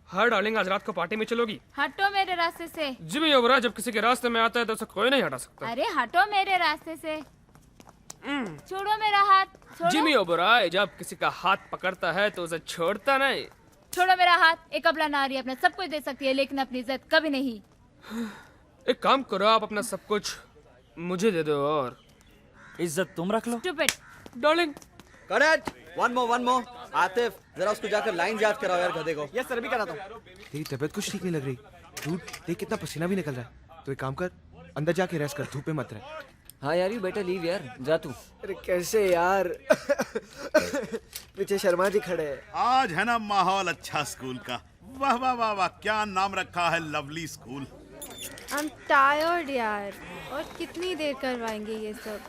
हाँ डार्लिंग, आज रात को पार्टी में चलोगी? हटो मेरे रास्ते से। जिमी ओबरा, जब किसी के रास्ते में आता है तो उसे कोई नहीं हटा सकता। अरे हटो मेरे रास्ते से। छोड़ो मेरा हाथ, छोड़ो। जिमी ओबरा, जब किसी का हाथ पकड़ता है तो उसे छोड़ता नहीं। छोड़ो मेरा हाथ। एक अबला नारी अपना सब कुछ दे सकती है, लेकिन अपनी इज्जत कभी नहीं। एक काम करो, आप अपना सब कुछ मुझे दे दो और इज्जत तुम रख लो। Stupid. Darling. Correct. One more. Atif, जरा उसको जाकर लाइन याद कराओ यार, गधे को। यस सर, भी कराता हूँ। तेरी तबीयत कुछ ठीक नहीं लग रही। धूप देख, कितना पसीना भी निकल रहा है। तो एक काम कर, अंदर जाके रेस्ट कर, धूप में मत रह। हाँ यार, यू बेटर लीव यार, जा तू। अरे कैसे यार? पीछे शर्मा जी खड़े हैं। आज है ना माहौल अच्छा स्कूल का। वाह वाह वाह वाह, क्या नाम रखा है, lovely school. I am tired यार, और कितनी देर करवाएंगे ये सब?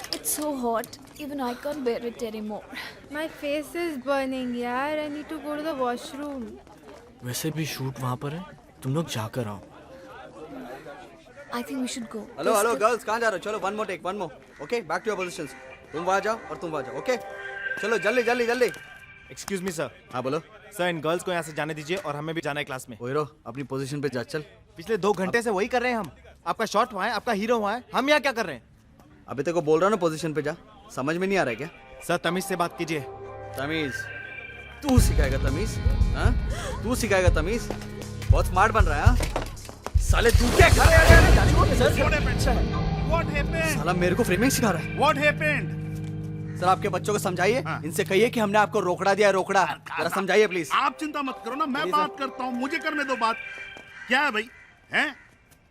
It's so hot, even I can't bear it anymore. My face is burning यार, I need to go to the washroom. वैसे भी शूट वहाँ पर है, तुम लोग जाकर आओ। I think we should go. Hello hello girls, कहाँ जा रहे हो? चलो one more. Okay, back to your positions. तुम वहाँ जाओ और तुम वहाँ जाओ। ओके चलो, जल्दी। Excuse me sir. हाँ बोलो। सर, इन गर्ल्स को यहाँ से जाने दीजिए और हमें भी जाना है क्लास में। ओए अपनी पोजीशन पे जा, चल। पिछले 2 घंटे से वही कर रहे हैं हम। आपका शॉट वहाँ है, आपका हीरो वहाँ है, हम यहाँ क्या कर रहे हैं? अभी तेरे को बोल रहा हूँ ना, पोजीशन पे जा। समझ में नहीं आ रहा है क्या? सर तमीज से बात कीजिए। तमीज? तू सिखाएगा तमीज? हाँ, तू सिखाएगा तमीज? बहुत स्मार्ट बन रहा है। हाँ साले, तू क्या कर रहा है? साला मेरे को फ्रेमिंग सिखा रहा है। What happened? सर आपके बच्चों को समझाइए, इनसे कहिए कि हमने आपको रोकड़ा दिया है, रोकड़ा। जरा समझाइए प्लीज। आप चिंता मत करो ना, मैं बात करता हूँ, मुझे करने दो बात। क्या है भाई, हैं?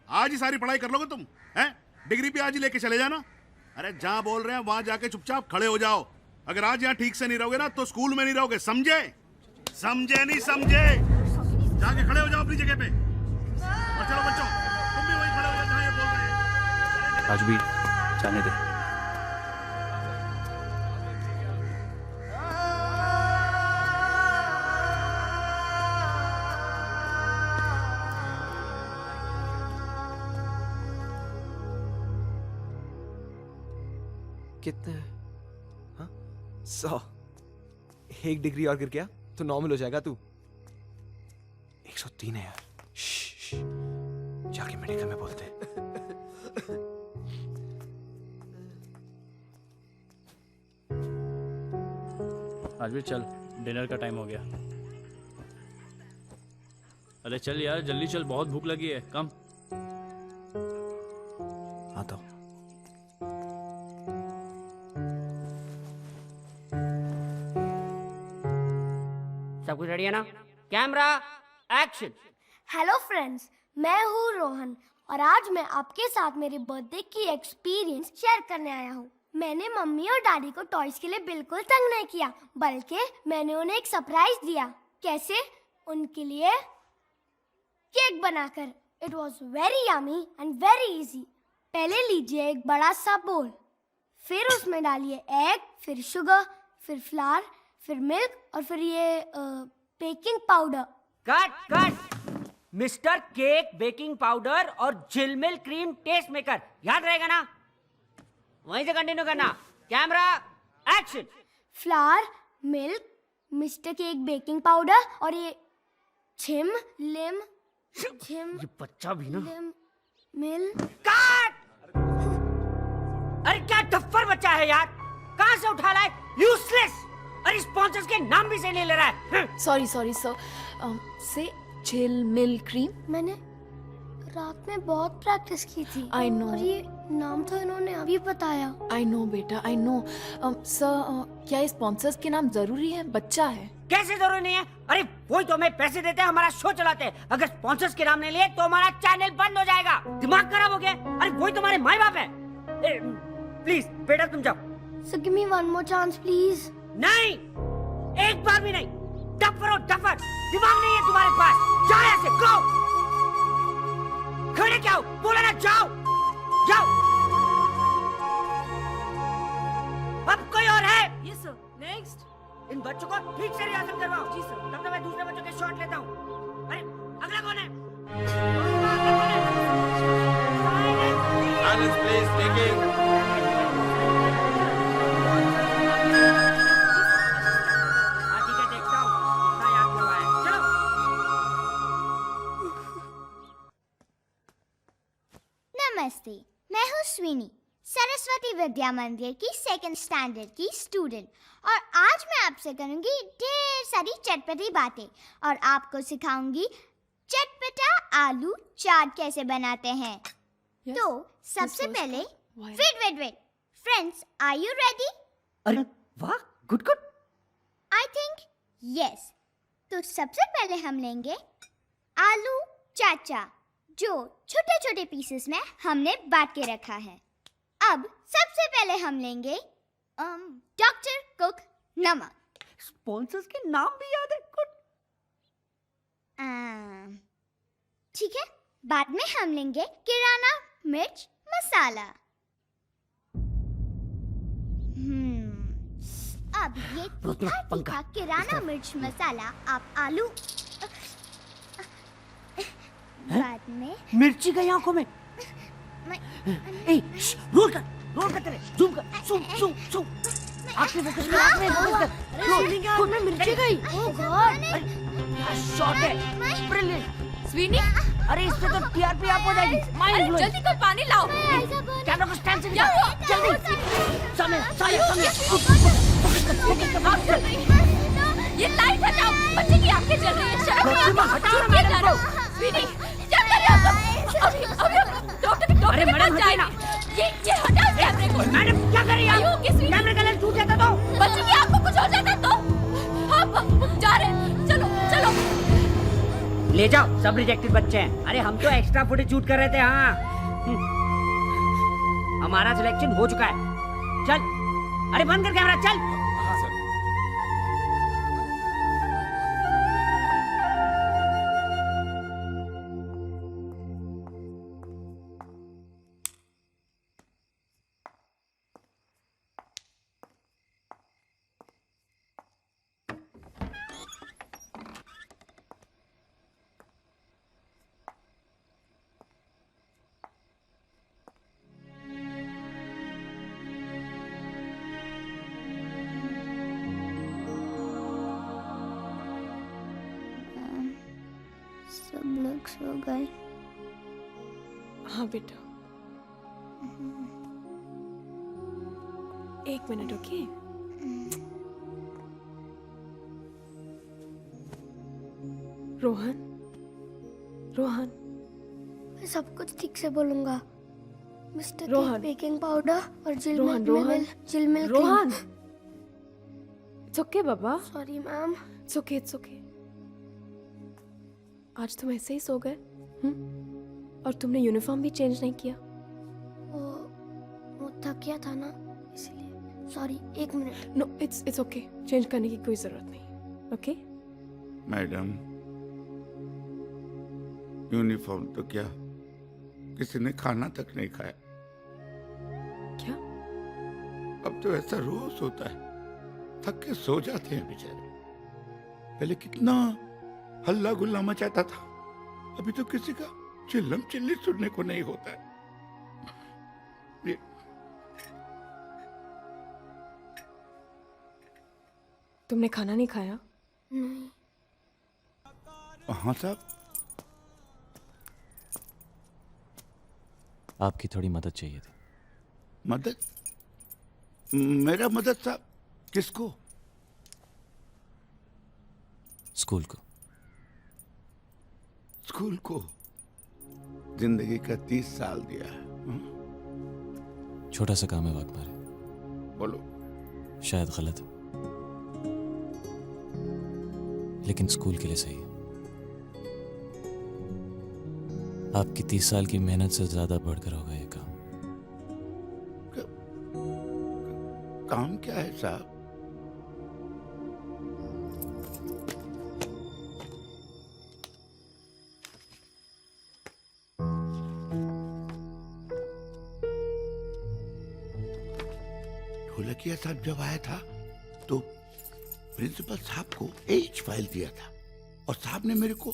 आज ही सारी पढ़ाई कर लोगे तुम? हैं? डिग्री भी आज ही लेके चले जाना। अरे जहाँ बोल रहे हैं वहां जाके चुपचाप खड़े हो जाओ। अगर आज यहाँ ठीक से नहीं रहोगे ना तो स्कूल में नहीं रहोगे, समझे? नहीं समझे? जाके खड़े हो जाओ अपनी जगह पे। और चलो बच्चों, तुम भी वहीं खड़े हो जाओ जहाँ ये बोल रहे हैं। आज भी जाने दे। कितने? हाँ 100। 1 डिग्री और गिर गया तो नॉर्मल हो जाएगा तू। 103 है यार। जाके मेडिकल में बोलते। आज भी चल, डिनर का टाइम हो गया। अरे चल यार, जल्दी चल, बहुत भूख लगी है। कम। आता हूँ। सब कुछ रेडी है ना? Camera action. हेलो फ्रेंड्स, मैं हूँ रोहन और आज मैं आपके साथ मेरे बर्थडे की एक्सपीरियंस शेयर करने आया हूँ। मैंने मम्मी और डैडी को टॉयज के लिए बिल्कुल तंग नहीं किया, बल्कि मैंने उन्हें एक सरप्राइज दिया। कैसे? उनके लिए केक बनाकर। It was very yummy and very easy. पहले लीजिए एक बड़ा सा बोल, फिर उसमें डालिए एग, फिर शुगर, फिर फ्लावर, फिर मिल्क और फिर ये baking powder. Cut. Mister cake, baking powder और झिलमिल क्रीम टेस्ट मेकर, याद रहेगा ना? वहीं से कंटिन्यू करना। Camera action. Flower, milk, mister cake, baking powder और ये झिम ये बच्चा भी ना। मिल। कट। अरे क्या टफ्फर बच्चा है यार, कहाँ से उठा लाए? यूजलेस। अरे स्पॉन्सर्स के नाम भी से नहीं ले रहा है। Sorry sir. से झिलमिल क्रीम। मैंने रात में बहुत प्रैक्टिस की थी। I know. और ये नाम तो इन्होंने अभी बताया। आई नो बेटा, आई नो। सर, क्या ये स्पॉन्सर्स के नाम जरूरी है? बच्चा है। कैसे जरूरी नहीं है? अरे वही तो हमें पैसे देते हैं, हमारा शो चलाते हैं। अगर स्पॉन्सर्स के नाम नहीं लिए तो हमारा चैनल बंद हो जाएगा। दिमाग खराब हो गया? अरे वही तुम्हारे माँ बाप है। प्लीज बेटा तुम जाओ। So give me one more chance, please. नहीं, एक बार भी नहीं। डफर हो डफर, दिमाग नहीं है तुम्हारे पास। जाओ यहाँ से, गो। खड़े क्या हो? बोला ना जाओ, जाओ। अब कोई और है? Yes sir. नेक्स्ट। इन बच्चों को ठीक से रिहर्सल करवाओ। जी सर। तब तक मैं दूसरे बच्चों के शॉट लेता हूँ। अरे अगला कौन है? Silence, please. Speaking. हाँ ठीक है, देखता हूँ कितना याद करवाया है। चलो। नमस्ते, मैं हूँ स्वीनी, सरस्वती विद्या मंदिर की 2nd स्टैंडर्ड की स्टूडेंट, और आज मैं आपसे करूंगी ढेर सारी चटपटी बातें और आपको सिखाऊंगी चटपटा आलू चाट कैसे बनाते हैं। तो सबसे पहले wait friends, are you ready? अरे वाह, good good. I think yes. तो सबसे पहले हम लेंगे आलू चाचा, जो छोटे छोटे पीसेस में हमने बांट के रखा है। अब सबसे पहले हम लेंगे डॉक्टर कुक नमक। स्पॉन्सर्स के नाम भी याद है, गुड। ठीक है, बाद में हम लेंगे किराना मिर्च मसाला। अब ये तीखा तीखा किराना मिर्च मसाला आप आलू बाद में मिर्ची गई आंखों में। रोल कर तेरे, जूम कर, जूम। आंखें फोकस कर, आंखें फोकस कर। स्वीनी आंख में मिर्ची गई। ओह गॉड, शॉट है, ब्रिलियंट। स्वीनी, अरे इससे तो टीआरपी अप हो जाएगी। अरे जल्दी कोई पानी लाओ। कैमरा को स्टैंड से क्या हुआ? जल्दी। सामने। ये लाइट हटाओ, बच्चे की आंखें जल रही है। शर्म हटाओ ना मैडम को। स्वीनी, क्या कर रहे हो आप? अभी डॉक्टर के पास जाना। ये हटाओ कैमरे को। मैडम क्या कर रही है? कैमरे का लेंस टूट जाता तो बच्चे की आंख को कुछ हो जाता तो हम जा रहे हैं। चलो। ले जाओ, सब रिजेक्टेड बच्चे हैं। अरे हम तो एक्स्ट्रा फुटेज शूट कर रहे थे। हाँ, हमारा सिलेक्शन हो चुका है। चल, अरे बंद कर कैमरा, चल। सब लोग सो गए। हाँ बेटा, 1 मिनट। ओके, रोहन, मैं सब कुछ ठीक से बोलूंगा। मिस्टर रोहन। बेकिंग पाउडर और रोहन। जिल it's okay Baba. Sorry ma'am. It's okay. आज तुम ऐसे ही सो गए? और तुमने यूनिफॉर्म भी चेंज नहीं किया? वो थक गया था ना, इसलिए। Sorry, 1 minute. No, it's okay. Change करने की कोई जरूरत नहीं। ओके मैडम, यूनिफॉर्म तो क्या, किसी ने खाना तक नहीं खाया। क्या? अब तो ऐसा रोज होता है, थक के सो जाते हैं बेचारे। पहले कितना हल्ला गुल्ला मचाता था, अभी तो किसी का चिल्लम चिल्ली सुनने को नहीं होता है। तुमने खाना नहीं खाया? नहीं। हाँ साहब, आपकी थोड़ी मदद चाहिए थी। मदद? मेरा मदद साहब? किसको? स्कूल को। स्कूल को? जिंदगी का 30 साल दिया है, छोटा सा काम है वाक मारे। बोलो। शायद गलत है, लेकिन स्कूल के लिए सही है। आपकी 30 साल की मेहनत से ज्यादा बढ़कर होगा ये काम। काम क्या है साहब? ढोलकिया साहब जब आया था तो प्रिंसिपल साहब को एच फाइल दिया था और साहब ने मेरे को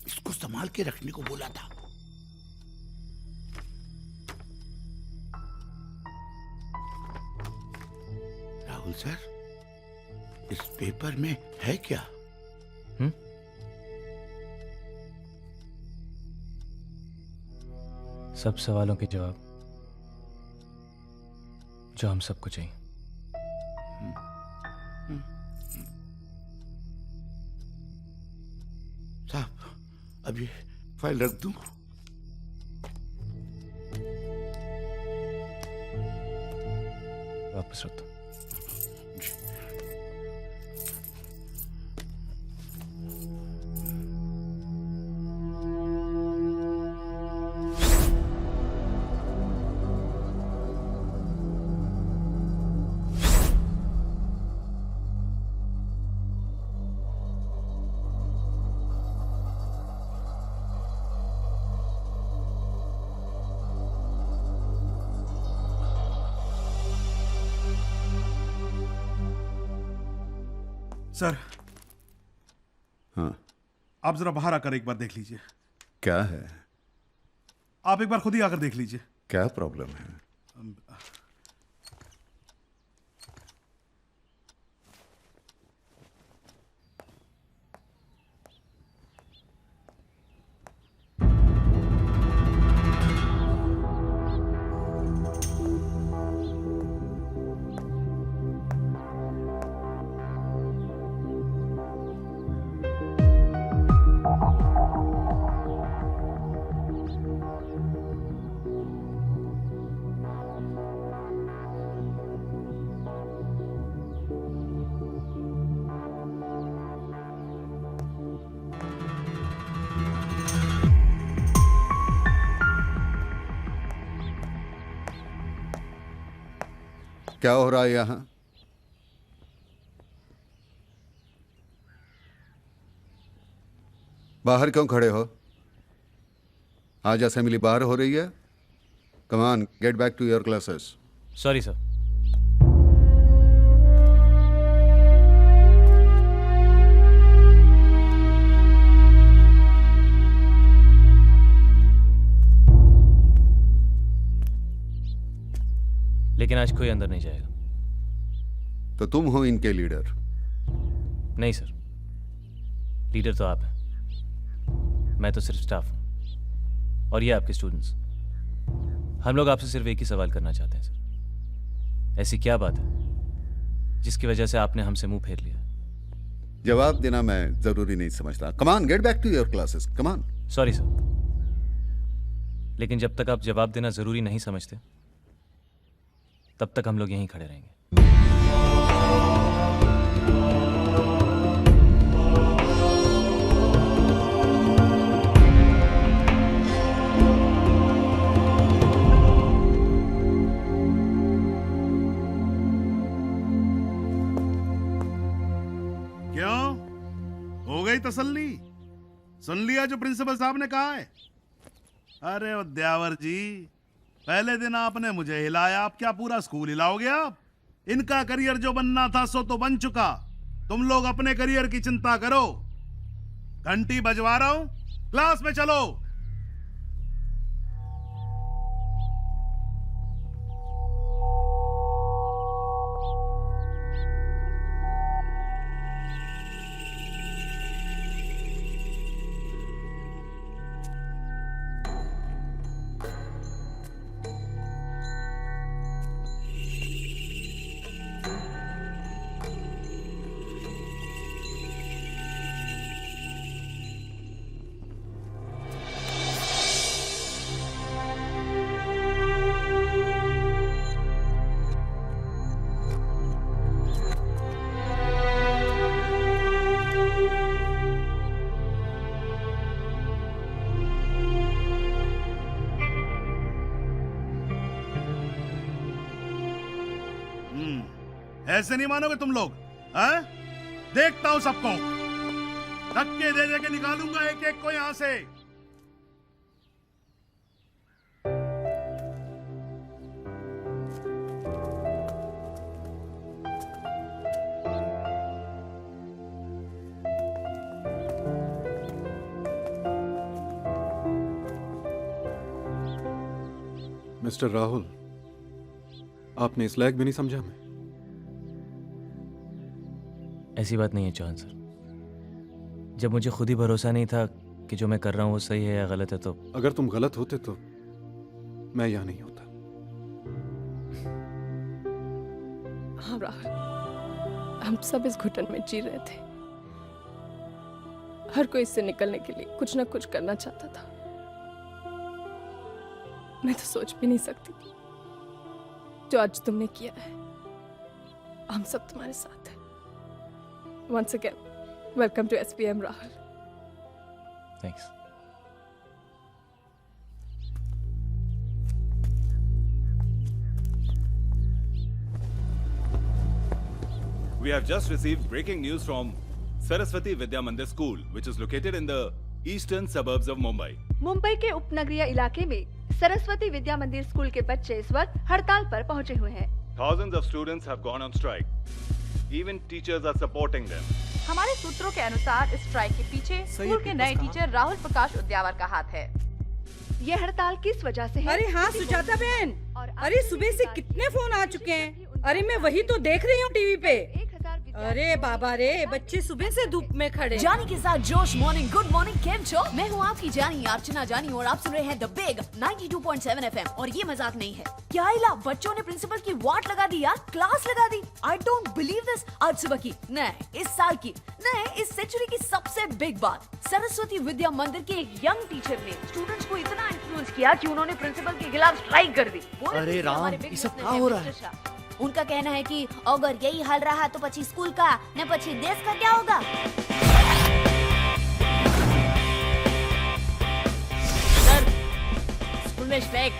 इसको संभाल के रखने को बोला था। राहुल सर, इस पेपर में है क्या? सब सवालों के जवाब जो हम सबको चाहिए। साहब अभी फाइल रख दूं? वापस रख दो। सर। हाँ, आप जरा बाहर आकर एक बार देख लीजिए। क्या है? आप एक बार खुद ही आकर देख लीजिए। क्या प्रॉब्लम है? क्या हो रहा है यहां? बाहर क्यों खड़े हो? आज असेंबली बाहर हो रही है। Come on, get back to your classes. Sorry sir. लेकिन आज कोई अंदर नहीं जाएगा। तो तुम हो इनके लीडर? नहीं सर, लीडर तो आप हैं, मैं तो सिर्फ स्टाफ हूं। और ये आपके स्टूडेंट्स। हम लोग आपसे सिर्फ एक ही सवाल करना चाहते हैं सर। ऐसी क्या बात है जिसकी वजह से आपने हमसे मुंह फेर लिया? जवाब देना मैं जरूरी नहीं समझता। Come on, get back to your classes. Come on. Sorry sir, लेकिन जब तक आप जवाब देना जरूरी नहीं समझते तब तक हम लोग यहीं खड़े रहेंगे। क्यों, हो गई तसल्ली? सुन लिया जो प्रिंसिपल साहब ने कहा है? अरे उद्यावर जी, पहले दिन आपने मुझे हिलाया, आप क्या पूरा स्कूल हिलाओगे आप? इनका करियर जो बनना था सो तो बन चुका। तुम लोग अपने करियर की चिंता करो। घंटी बजवा रहा हूं, क्लास में चलो। ऐसे नहीं मानोगे तुम लोग, हैं? देखता हूं सबको, धक्के दे दे के निकालूंगा एक एक को यहां से। मिस्टर राहुल, आपने इस लायक भी नहीं समझा मैं। ऐसी बात नहीं है चौहान सर। जब मुझे खुद ही भरोसा नहीं था कि जो मैं कर रहा हूँ वो सही है या गलत है, तो अगर तुम गलत होते तो मैं यहाँ नहीं होता। हाँ राहुल, हम सब इस घुटन में जी रहे थे। हर कोई इससे निकलने के लिए कुछ ना कुछ करना चाहता था। मैं तो सोच भी नहीं सकती थी जो आज तुमने किया है। हम सब तुम्हारे साथ हैं। Once again, welcome to SPM, Rahul. Thanks. We have just received breaking news from Saraswati Vidya Mandir School, which is located in the eastern suburbs of Mumbai. Mumbai के उपनगरीय इलाके में सरस्वती विद्या मंदिर स्कूल के बच्चे इस वक्त हड़ताल पर पहुंचे हुए हैं। Thousands of students have gone on strike. Even teachers are supporting them. हमारे सूत्रों के अनुसार इस स्ट्राइक के पीछे स्कूल के नए टीचर राहुल प्रकाश उद्यावर का हाथ है। ये हड़ताल किस वजह से है? अरे हाँ सुजाता बहन, अरे सुबह से कितने फोन आ चुके हैं। अरे मैं वही तो देख रही हूँ टीवी पे। अरे बाबा रे, बच्चे सुबह से धूप में खड़े। जानी के साथ जोश मॉर्निंग, गुड मॉर्निंग, केम छो? मैं हूँ आपकी जानी अर्चना जानी और आप सुन रहे हैं द बिग 92.7 FM। और ये मजाक नहीं है। क्या इला बच्चों ने प्रिंसिपल की वाट लगा दी यार, क्लास लगा दी। I don't believe this. आज सुबह की नहीं, इस साल की नहीं, इस सेंचुरी की सबसे बिग बात, सरस्वती विद्या मंदिर के एक यंग टीचर ने स्टूडेंट्स को इतना इन्फ्लुएंस किया कि उन्होंने प्रिंसिपल के खिलाफ स्ट्राइक कर दी। अरे राम, ये सब क्या हो रहा है? उनका कहना है कि अगर यही हाल रहा तो पची स्कूल का न पची देश का क्या होगा। सर, स्कूल में स्ट्राइक।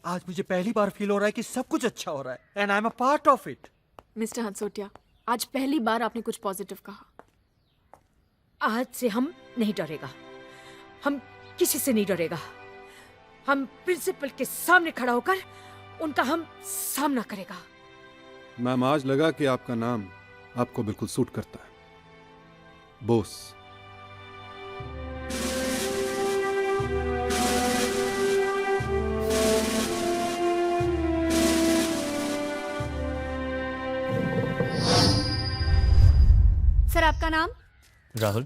आज मुझे पहली बार फील हो रहा है कि सब कुछ अच्छा हो रहा है and I am a part of it. Mister Hansotia, आज पहली बार आपने कुछ पॉजिटिव कहा। आज से हम नहीं डरेगा, हम किसी से नहीं डरेगा। हम प्रिंसिपल के सामने खड़ा होकर उनका हम सामना करेगा। मैम, आज लगा कि आपका नाम आपको बिल्कुल सूट करता है, बोस। सर, आपका नाम? राहुल।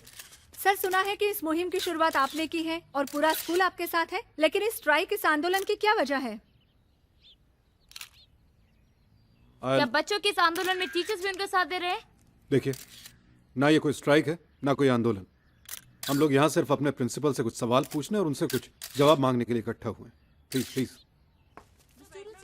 सर, सुना है कि इस मुहिम की शुरुआत आपने की है और पूरा स्कूल आपके साथ है, लेकिन इस स्ट्राइक, इस आंदोलन की क्या वजह है? क्या बच्चों के इस आंदोलन में टीचर्स भी उनका साथ दे रहे हैं? देखिए, ना ये कोई स्ट्राइक है ना कोई आंदोलन। हम लोग यहाँ सिर्फ अपने प्रिंसिपल से कुछ सवाल पूछने और उनसे कुछ जवाब मांगने के लिए इकट्ठा हुए हैं। Please please.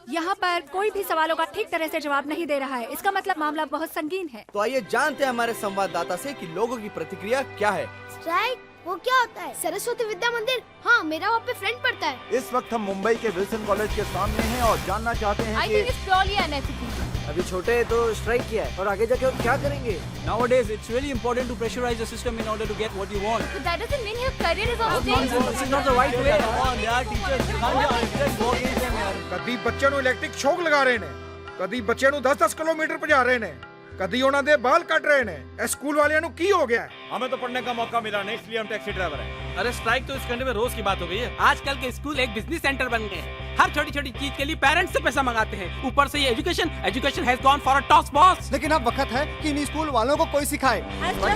यहाँ पर कोई भी सवालों का ठीक तरह से जवाब नहीं दे रहा है। इसका मतलब मामला बहुत संगीन है। तो आइए जानते हैं हमारे संवाददाता से कि लोगों की प्रतिक्रिया क्या है। स्ट्राइक वो क्या होता है? सरस्वती विद्या मंदिर? हाँ, मेरा वहाँ पे फ्रेंड पढ़ता है। इस वक्त हम मुंबई के विल्सन कॉलेज के सामने हैं और जानना चाहते हैं कि अभी छोटे हैं तो स्ट्राइक किया है और आगे जाके और क्या करेंगे? Nowadays, it's really important to pressurize the system in order to get what you want. But that doesn't mean your career is on Nonsense. stake. This is not the right way. Come on, yaar, teachers, you can't just go against them, yaar. ਕਦੀ ਬੱਚਿਆਂ ਨੂੰ ਇਲੈਕਟ੍ਰਿਕ ਸ਼ੌਕ ਲਗਾ ਰਹੇ ਨੇ, ਕਦੀ ਬੱਚਿਆਂ ਨੂੰ 10-10 ਕਿਲੋਮੀਟਰ ਭਜਾ ਰਹੇ ਨੇ, कभी ਉਹਨਾਂ ਦੇ ਬਾਲ ਕੱਟ ਰਹੇ ਨੇ। ਇਹ ਸਕੂਲ ਵਾਲਿਆਂ ਨੂੰ ਕੀ ਹੋ ਗਿਆ ਹੈ? हमें तो पढ़ने का मौका मिला नहीं, इसलिए हम टैक्सी ड्राइवर हैं। अरे स्ट्राइक तो इस कंट्री में रोज की बात हो गई है। आजकल के स्कूल एक बिजनेस सेंटर बन गए हैं। हर छोटी छोटी चीज के लिए पेरेंट्स से पैसा मंगाते हैं। ऊपर से ये education has gone for a top boss. लेकिन अब वक्त है कि इन स्कूल वालों को कोई सिखाए। पूरे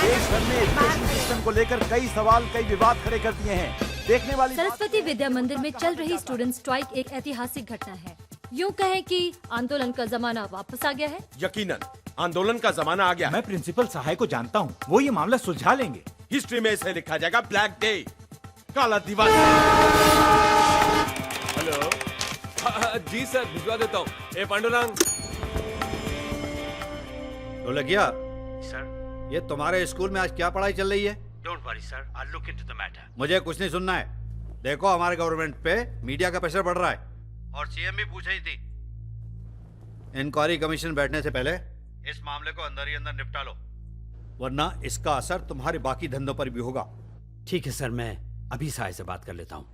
देश भर में एजुकेशन सिस्टम को लेकर कई सवाल, कई विवाद खड़े कर दिए हैं। देखने वाली सरस्वती विद्या मंदिर में चल रही स्टूडेंट स्ट्राइक एक ऐतिहासिक घटना है। यूँ कहें कि आंदोलन का जमाना वापस आ गया है। यकीनन आंदोलन का जमाना आ गया। मैं प्रिंसिपल सहाय को जानता हूँ, वो ये मामला सुलझा लेंगे। हिस्ट्री में इसे लिखा जाएगा ब्लैक डे, काला दिवस। हेलो जी सर, भिजवा देता हूँ। ए पांडुरंग। तो लगिया सर, ये तुम्हारे स्कूल में आज क्या पढ़ाई चल रही है? Don't worry sir, I will look into the matter. मुझे कुछ नहीं सुनना है। देखो हमारे गवर्नमेंट पे मीडिया का प्रेशर बढ़ रहा है और सीएम भी पूछ रही थी। इंक्वायरी कमीशन बैठने से पहले इस मामले को अंदर ही अंदर निपटा लो, वरना इसका असर तुम्हारे बाकी धंधों पर भी होगा। ठीक है सर, मैं अभी साय से बात कर लेता हूँ।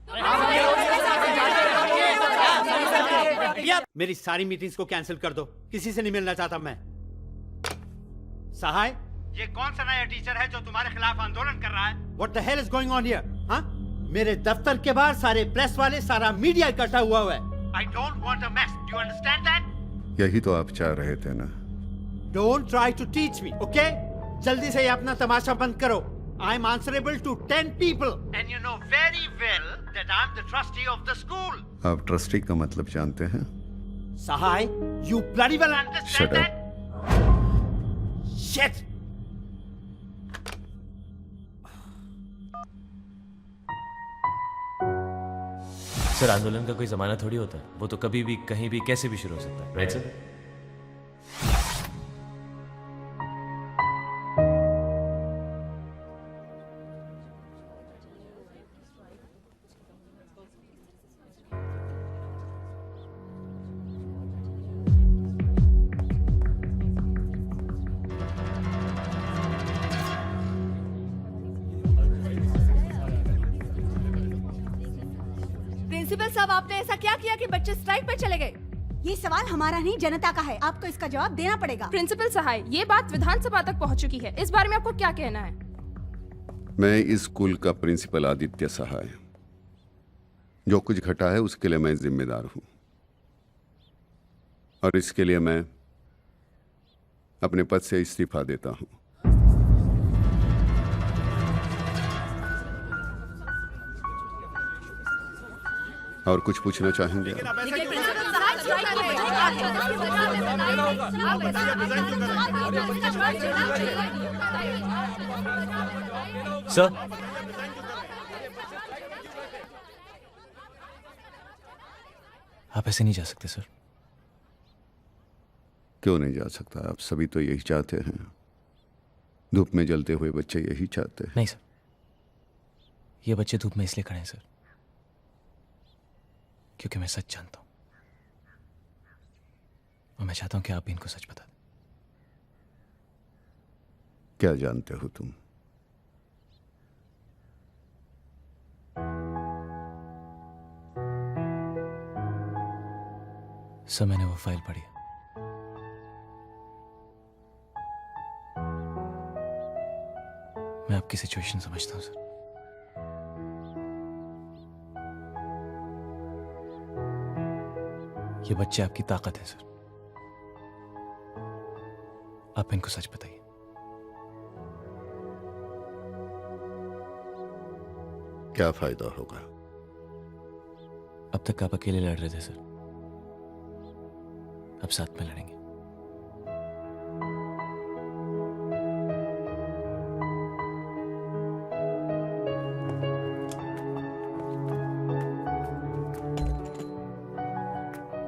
मेरी सारी मीटिंग्स को कैंसिल कर दो, किसी से नहीं मिलना चाहता मैं। सहाय, ये कौन सा नया टीचर है जो तुम्हारे खिलाफ आंदोलन कर रहा है? What the hell is going on here? हाँ, मेरे दफ्तर के बाहर सारे प्रेस वाले, सारा मीडिया इकट्ठा हुआ है। I don't want a mess, do you understand that? यही तो आप चाह रहे थे ना। Don't try to teach me, okay? जल्दी से ये अपना तमाशा बंद करो। I am answerable to 10 people and you know very well that I am the trustee of the school. आप ट्रस्टी का मतलब जानते हैं? Sahay, you bloody well Shut understand up. That? Shit! Sir आंदोलन का कोई जमाना थोड़ी होता है, वो तो कभी भी कहीं भी कैसे भी शुरू हो सकता है, राइट सर? प्रिंसिपल साहब, आपने ऐसा क्या किया कि बच्चे स्ट्राइक पे चले गए? ये सवाल हमारा नहीं, जनता का है। आपको इसका जवाब देना पड़ेगा। प्रिंसिपल सहाय, ये बात विधानसभा तक पहुंच चुकी है, इस बारे में आपको क्या कहना है? मैं इस स्कूल का प्रिंसिपल आदित्य सहाय, जो कुछ घटा है उसके लिए मैं जिम्मेदार हूं, और इसके लिए मैं अपने पद से इस्तीफा देता हूं। और कुछ पूछना चाहेंगे? सर, आप ऐसे नहीं जा सकते सर। क्यों नहीं जा सकता? आप सभी तो यही चाहते हैं। धूप में जलते हुए बच्चे यही चाहते हैं। नहीं सर, ये बच्चे धूप में इसलिए खड़े हैं सर क्योंकि मैं सच जानता हूं, और मैं चाहता हूं कि आप भी इनको सच बता दें। क्या जानते हो तुम? सर, मैंने वो फाइल पढ़ी है। मैं आपकी सिचुएशन समझता हूं सर। ये बच्चे आपकी ताकत है सर, आप इनको सच बताइए। क्या फायदा होगा? अब तक आप अकेले लड़ रहे थे सर, अब साथ में लड़ेंगे।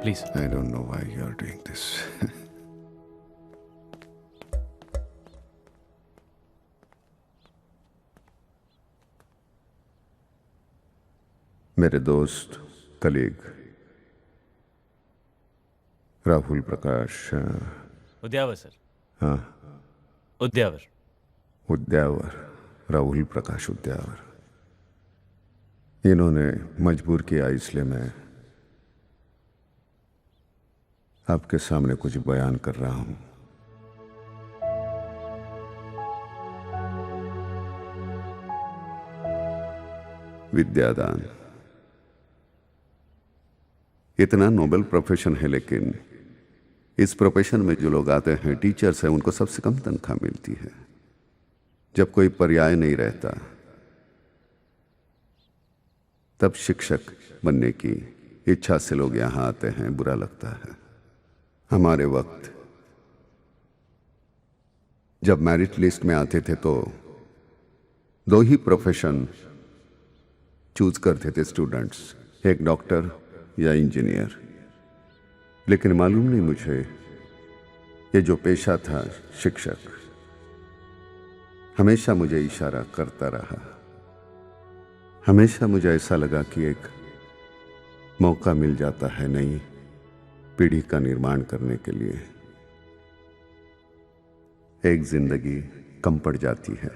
Please. I don't know why you are doing this. मेरे दोस्त, कलीग राहुल प्रकाश उद्यावर सर। हाँ, उद्यावर। उद्यावर, राहुल प्रकाश उद्यावर। इन्होंने मजबूर किया, इसलिए मैं आपके सामने कुछ बयान कर रहा हूं। विद्यादान इतना नोबेल प्रोफेशन है, लेकिन इस प्रोफेशन में जो लोग आते हैं, टीचर्स हैं, उनको सबसे कम तनख्वाह मिलती है। जब कोई पर्याय नहीं रहता, तब शिक्षक बनने की इच्छा से लोग यहां आते हैं। बुरा लगता है। हमारे वक्त जब मेरिट लिस्ट में आते थे तो 2 ही प्रोफेशन चूज करते थे स्टूडेंट्स, एक डॉक्टर या इंजीनियर। लेकिन मालूम नहीं मुझे, ये जो पेशा था शिक्षक, हमेशा मुझे इशारा करता रहा। हमेशा मुझे ऐसा लगा कि एक मौका मिल जाता है नई पीढ़ी का निर्माण करने के लिए। एक जिंदगी कम पड़ जाती है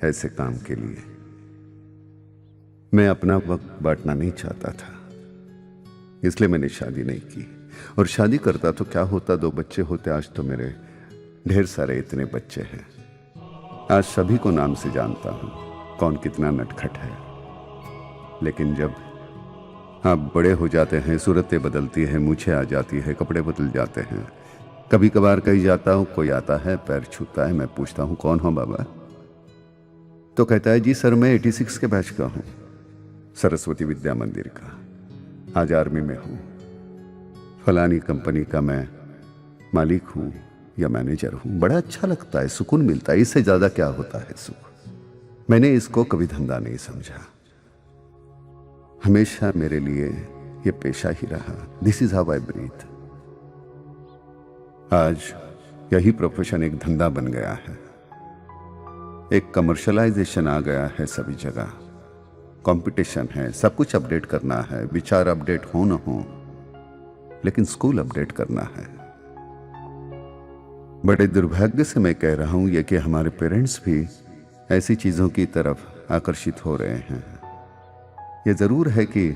ऐसे काम के लिए। मैं अपना वक्त बांटना नहीं चाहता था, इसलिए मैंने शादी नहीं की। और शादी करता तो क्या होता, 2 बच्चे होते। आज तो मेरे ढेर सारे इतने बच्चे हैं। आज सभी को नाम से जानता हूं कौन कितना नटखट है। लेकिन जब आप बड़े हो जाते हैं, सूरतें बदलती हैं, मूछें आ जाती है, कपड़े बदल जाते हैं। कभी कभार कहीं जाता हूं, कोई आता है, पैर छूता है, मैं पूछता हूं कौन हो बाबा, तो कहता है जी सर मैं 86 के बैच का हूं, सरस्वती विद्या मंदिर का। आज आर्मी में हूं, फलानी कंपनी का मैं मालिक हूं या मैनेजर हूं। बड़ा अच्छा लगता है, सुकून मिलता है। इससे ज्यादा क्या होता है सुख। मैंने इसको कभी धंधा नहीं समझा, हमेशा मेरे लिए ये पेशा ही रहा। This is how I breathe. आज यही प्रोफेशन एक धंधा बन गया है, एक कमर्शलाइजेशन आ गया है सभी जगह। कंपटीशन है, सब कुछ अपडेट करना है, विचार अपडेट हो न हो, लेकिन स्कूल अपडेट करना है। बड़े दुर्भाग्य से मैं कह रहा हूं ये कि हमारे पेरेंट्स भी ऐसी चीजों की तरफ आकर्षित हो रहे हैं। ये जरूर है कि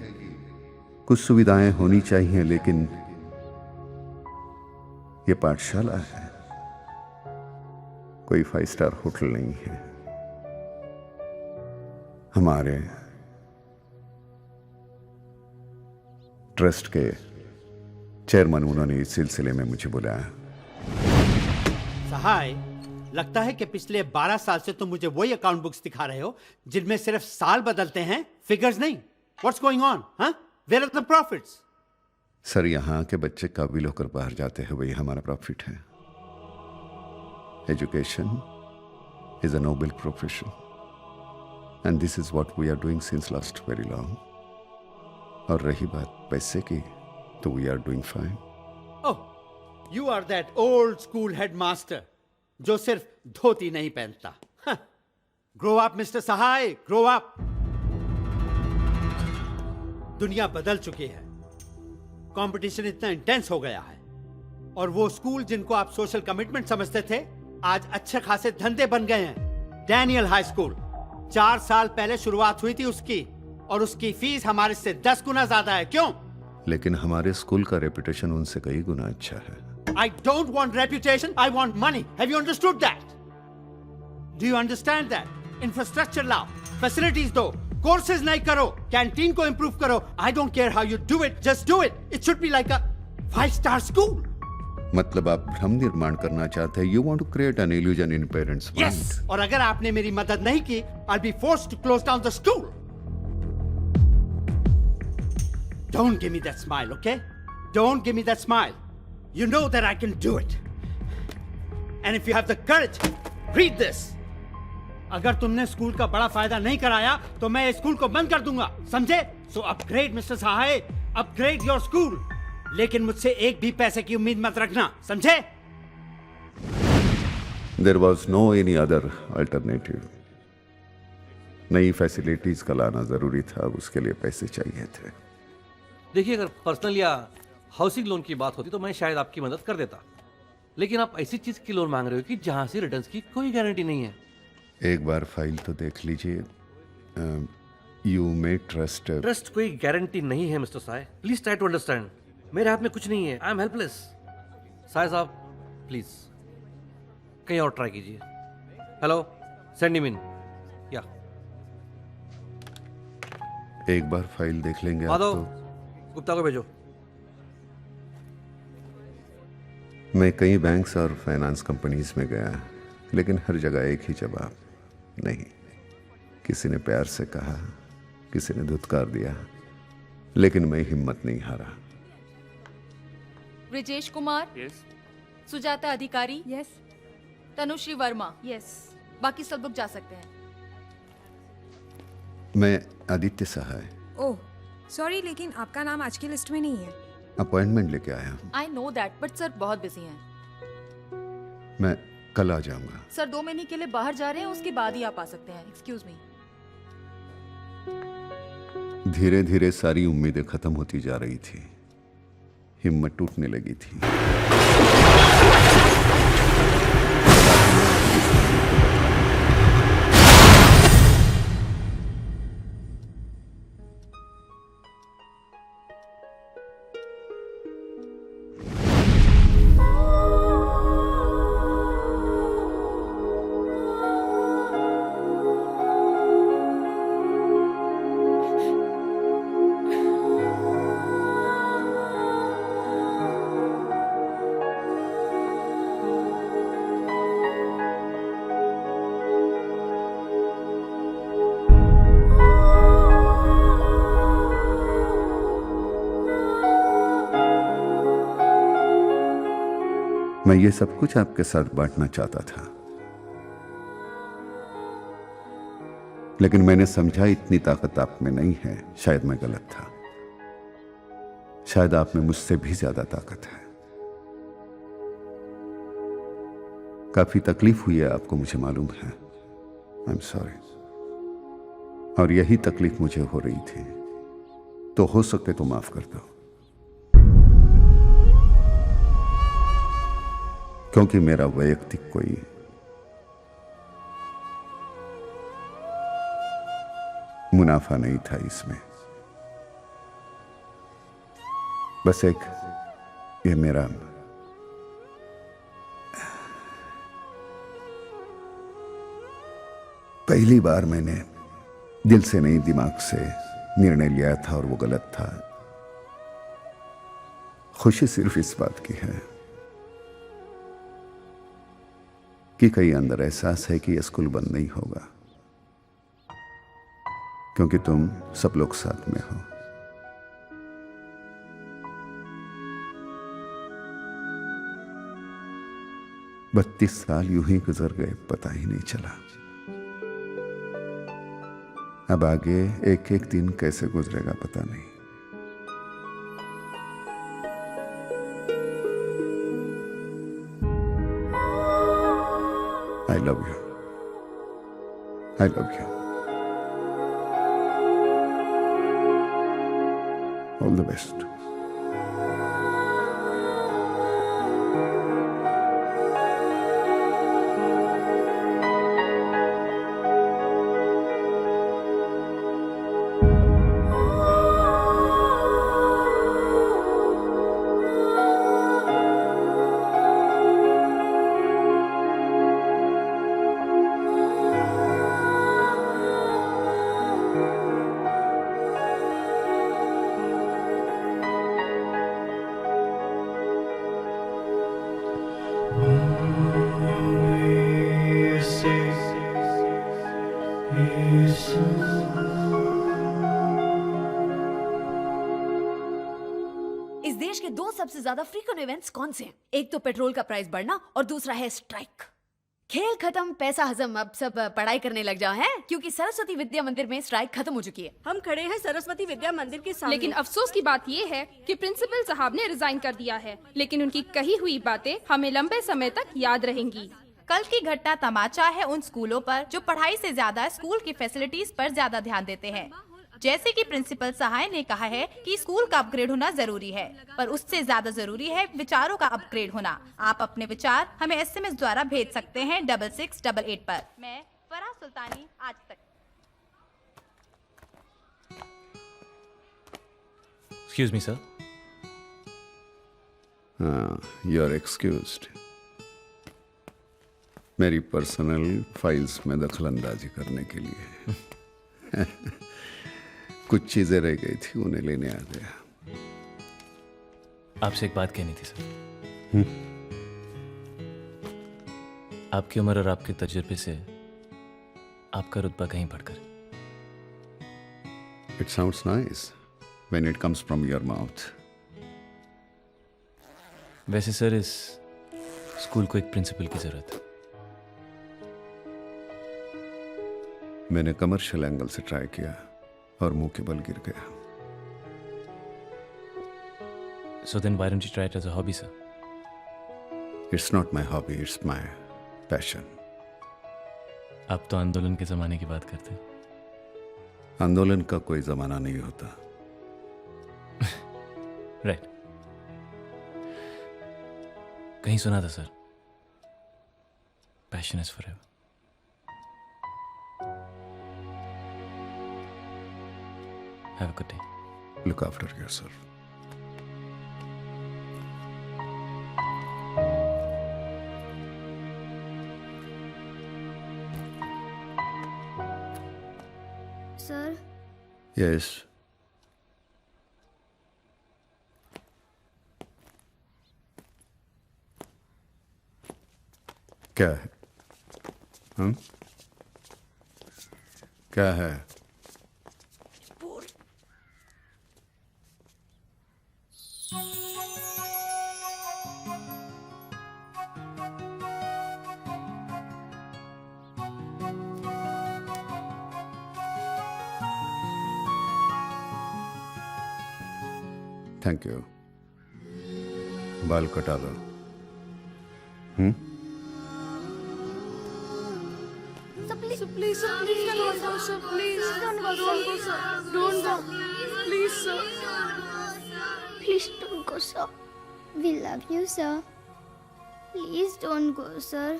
कुछ सुविधाएं होनी चाहिए, लेकिन ये पाठशाला है, कोई 5 स्टार होटल नहीं है। हमारे ट्रस्ट के चेयरमैन उन्होंने इस सिलसिले में मुझे बुलाया। सहाय, लगता है कि पिछले 12 साल से तुम मुझे वही अकाउंट बुक्स दिखा रहे हो जिनमें सिर्फ साल बदलते हैं, फिगर्स नहीं। What's going on? Huh? Where are the profits? Sir, यहाँ के बच्चे काबिल होकर बाहर जाते हैं, वही हमारा प्रॉफिट है। Education is a noble profession and this is what we are doing since last very long. और रही बात पैसे की, तो we are doing fine. Oh, you are that old school headmaster जो सिर्फ धोती नहीं पहनता। Grow up, Mr. सहाय, grow up. दुनिया बदल चुकी है, कंपटीशन इतना इंटेंस हो गया है, और वो स्कूल जिनको आप सोशल कमिटमेंट समझते थे आज अच्छे खासे धंधे बन गए हैं। डैनियल हाई स्कूल 4 साल पहले शुरुआत हुई थी उसकी, और उसकी फीस हमारे से 10 गुना ज्यादा है। क्यों? लेकिन हमारे स्कूल का रेपुटेशन उनसे कई गुना अच्छा है। I don't want reputation, I want money. Have you understood that? Do you understand that? Infrastructure लाओ, facilities दो, courses नहीं करो, कैंटीन को improve करो। I don't care how you do it, just do it. It should be like a 5-star school. मतलब आप भ्रम निर्माण करना चाहते हैं। You want to create an illusion in parents' mind. Yes. और अगर आपने मेरी मदद नहीं की, I'll be forced to close down the school. Don't give me that smile, okay? Don't give me that smile. You know that I can do it. And if you have the courage, read this. अगर तुमने स्कूल का बड़ा फायदा नहीं कराया तो मैं इस स्कूल को बंद कर दूंगा, समझे? So upgrade, Mr. Sahay, upgrade your school. लेकिन मुझसे एक भी पैसे की उम्मीद मत रखना, समझे? There was no any other alternative. नई फैसिलिटीज का लाना जरूरी था, उसके लिए पैसे चाहिए थे। देखिए, अगर पर्सनल या हाउसिंग लोन की बात होती तो मैं शायद आपकी मदद कर देता, लेकिन आप ऐसी चीज की लोन मांग रहे हो कि जहां से रिटर्न्स की कोई गारंटी नहीं है। एक बार फाइल तो देख लीजिए। You may trust. ट्रस्ट कोई गारंटी नहीं है Mister Sahay, please try to understand. मेरे हाथ में कुछ नहीं है, आई एम हेल्पलेस। साय साहब प्लीज कहीं और ट्राई कीजिए। Hello, send him in. या एक बार फाइल देख लेंगे आप माधव, तो। गुप्ता को भेजो। मैं कई बैंक्स और फाइनेंस कंपनीज में गया, लेकिन हर जगह एक ही जवाब, नहीं। किसी ने प्यार से कहा, किसी ने धुतकार दिया, लेकिन मैं हिम्मत नहीं हारा। ब्रिजेश कुमार, यस। सुजाता अधिकारी, यस। तनुश्री वर्मा, यस। बाकी सब लोग जा सकते हैं। मैं आदित्य सहाय। ओह सॉरी, लेकिन आपका नाम आज की लिस्ट में नहीं है। अपॉइंटमेंट लेके आया हूँ। I know that, but sir बहुत बिजी हैं। मैं कल आ जाऊंगा। सर 2 महीने के लिए बाहर जा रहे हैं, उसके बाद ही आप आ सकते हैं। Excuse me. धीरे धीरे सारी उम्मीदें खत्म होती जा रही थी, हिम्मत टूटने लगी थी। मैं ये सब कुछ आपके साथ बांटना चाहता था, लेकिन मैंने समझा इतनी ताकत आप में नहीं है। शायद मैं गलत था, शायद आप में मुझसे भी ज्यादा ताकत है। काफी तकलीफ हुई है आपको, मुझे मालूम है। I am sorry. और यही तकलीफ मुझे हो रही थी, तो हो सके तो माफ कर दो, क्योंकि मेरा वैयक्तिक कोई मुनाफा नहीं था इसमें। बस एक ये मेरा पहली बार मैंने दिल से नहीं दिमाग से निर्णय लिया था और वो गलत था। खुशी सिर्फ इस बात की है कि कहीं अंदर एहसास है कि यह स्कूल बंद नहीं होगा, क्योंकि तुम सब लोग साथ में हो। बत्तीस साल यूं ही गुजर गए, पता ही नहीं चला। अब आगे एक एक दिन कैसे गुजरेगा पता नहीं। I love you. I love you. All the best. इस देश के 2 सबसे ज्यादा फ्रीक्वेंट इवेंट्स कौन से हैं? एक तो पेट्रोल का प्राइस बढ़ना और दूसरा है स्ट्राइक। खेल खत्म, पैसा हजम, अब सब पढ़ाई करने लग जाओ हैं, क्योंकि सरस्वती विद्या मंदिर में स्ट्राइक खत्म हो चुकी है। हम खड़े हैं सरस्वती विद्या मंदिर के सामने। लेकिन अफसोस की बात ये है कि प्रिंसिपल साहब ने रिजाइन कर दिया है, लेकिन उनकी कही हुई बातें हमें लंबे समय तक याद रहेंगी। कल की घटना तमाचा है उन स्कूलों पर जो पढ़ाई से ज्यादा स्कूल की फैसिलिटीज पर ज्यादा ध्यान देते हैं। जैसे कि प्रिंसिपल सहाय ने कहा है कि स्कूल का अपग्रेड होना जरूरी है, पर उससे ज्यादा जरूरी है विचारों का अपग्रेड होना। आप अपने विचार हमें SMS द्वारा भेज सकते हैं 6688 पर। मैं फराह सुल्तानी, आज तक। Excuse me, sir. You are excused. मेरी पर्सनल फाइल्स में दखल अंदाजी करने के लिए कुछ चीजें रह गई थी, उन्हें लेने आ गया। आपसे एक बात कहनी थी सर। आपकी उम्र और आपके तजुर्बे से आपका रुतबा कहीं बढ़कर। It sounds nice when it comes from your mouth. वैसे सर इस स्कूल को एक प्रिंसिपल की जरूरत है। मैंने कमर्शियल एंगल से ट्राई किया और मुंह के बल गिर गया। So then why don't you try it as a hobby, sir? It's not my hobby, it's my passion. आप तो आंदोलन के ज़माने की बात करते हैं। आंदोलन का कोई ज़माना नहीं होता। राइट। कहीं सुना था sir, passion is forever. Have a good day. Look after yourself. Sir yes. क्या है? क्या है? Thank you. बाल कटा दो। Sir, please, don't go, sir. Please, don't go, sir. Don't go. Please, sir. Please don't go, sir. We love you, sir. Please don't go, sir.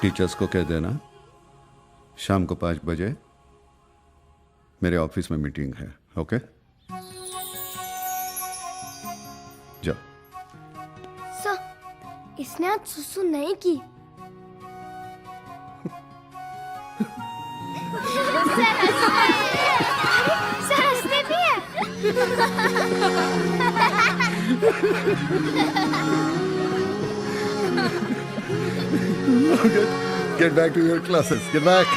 Teachers को कह देना शाम को 5 बजे मेरे ऑफिस में मीटिंग है। ओके, जाओ। सर, इसने आज सुसु नहीं की। सर हंसते भी है। Get back to your classes. Get back.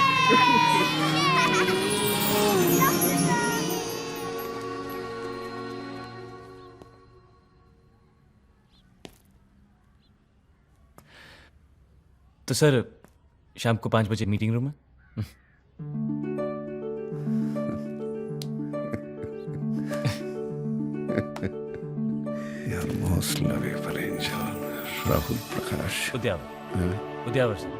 तो सर शाम को 5 बजे मीटिंग रूम में। Your most lovable angel, Rahul Prakash. Udyavar. Udyavar sir.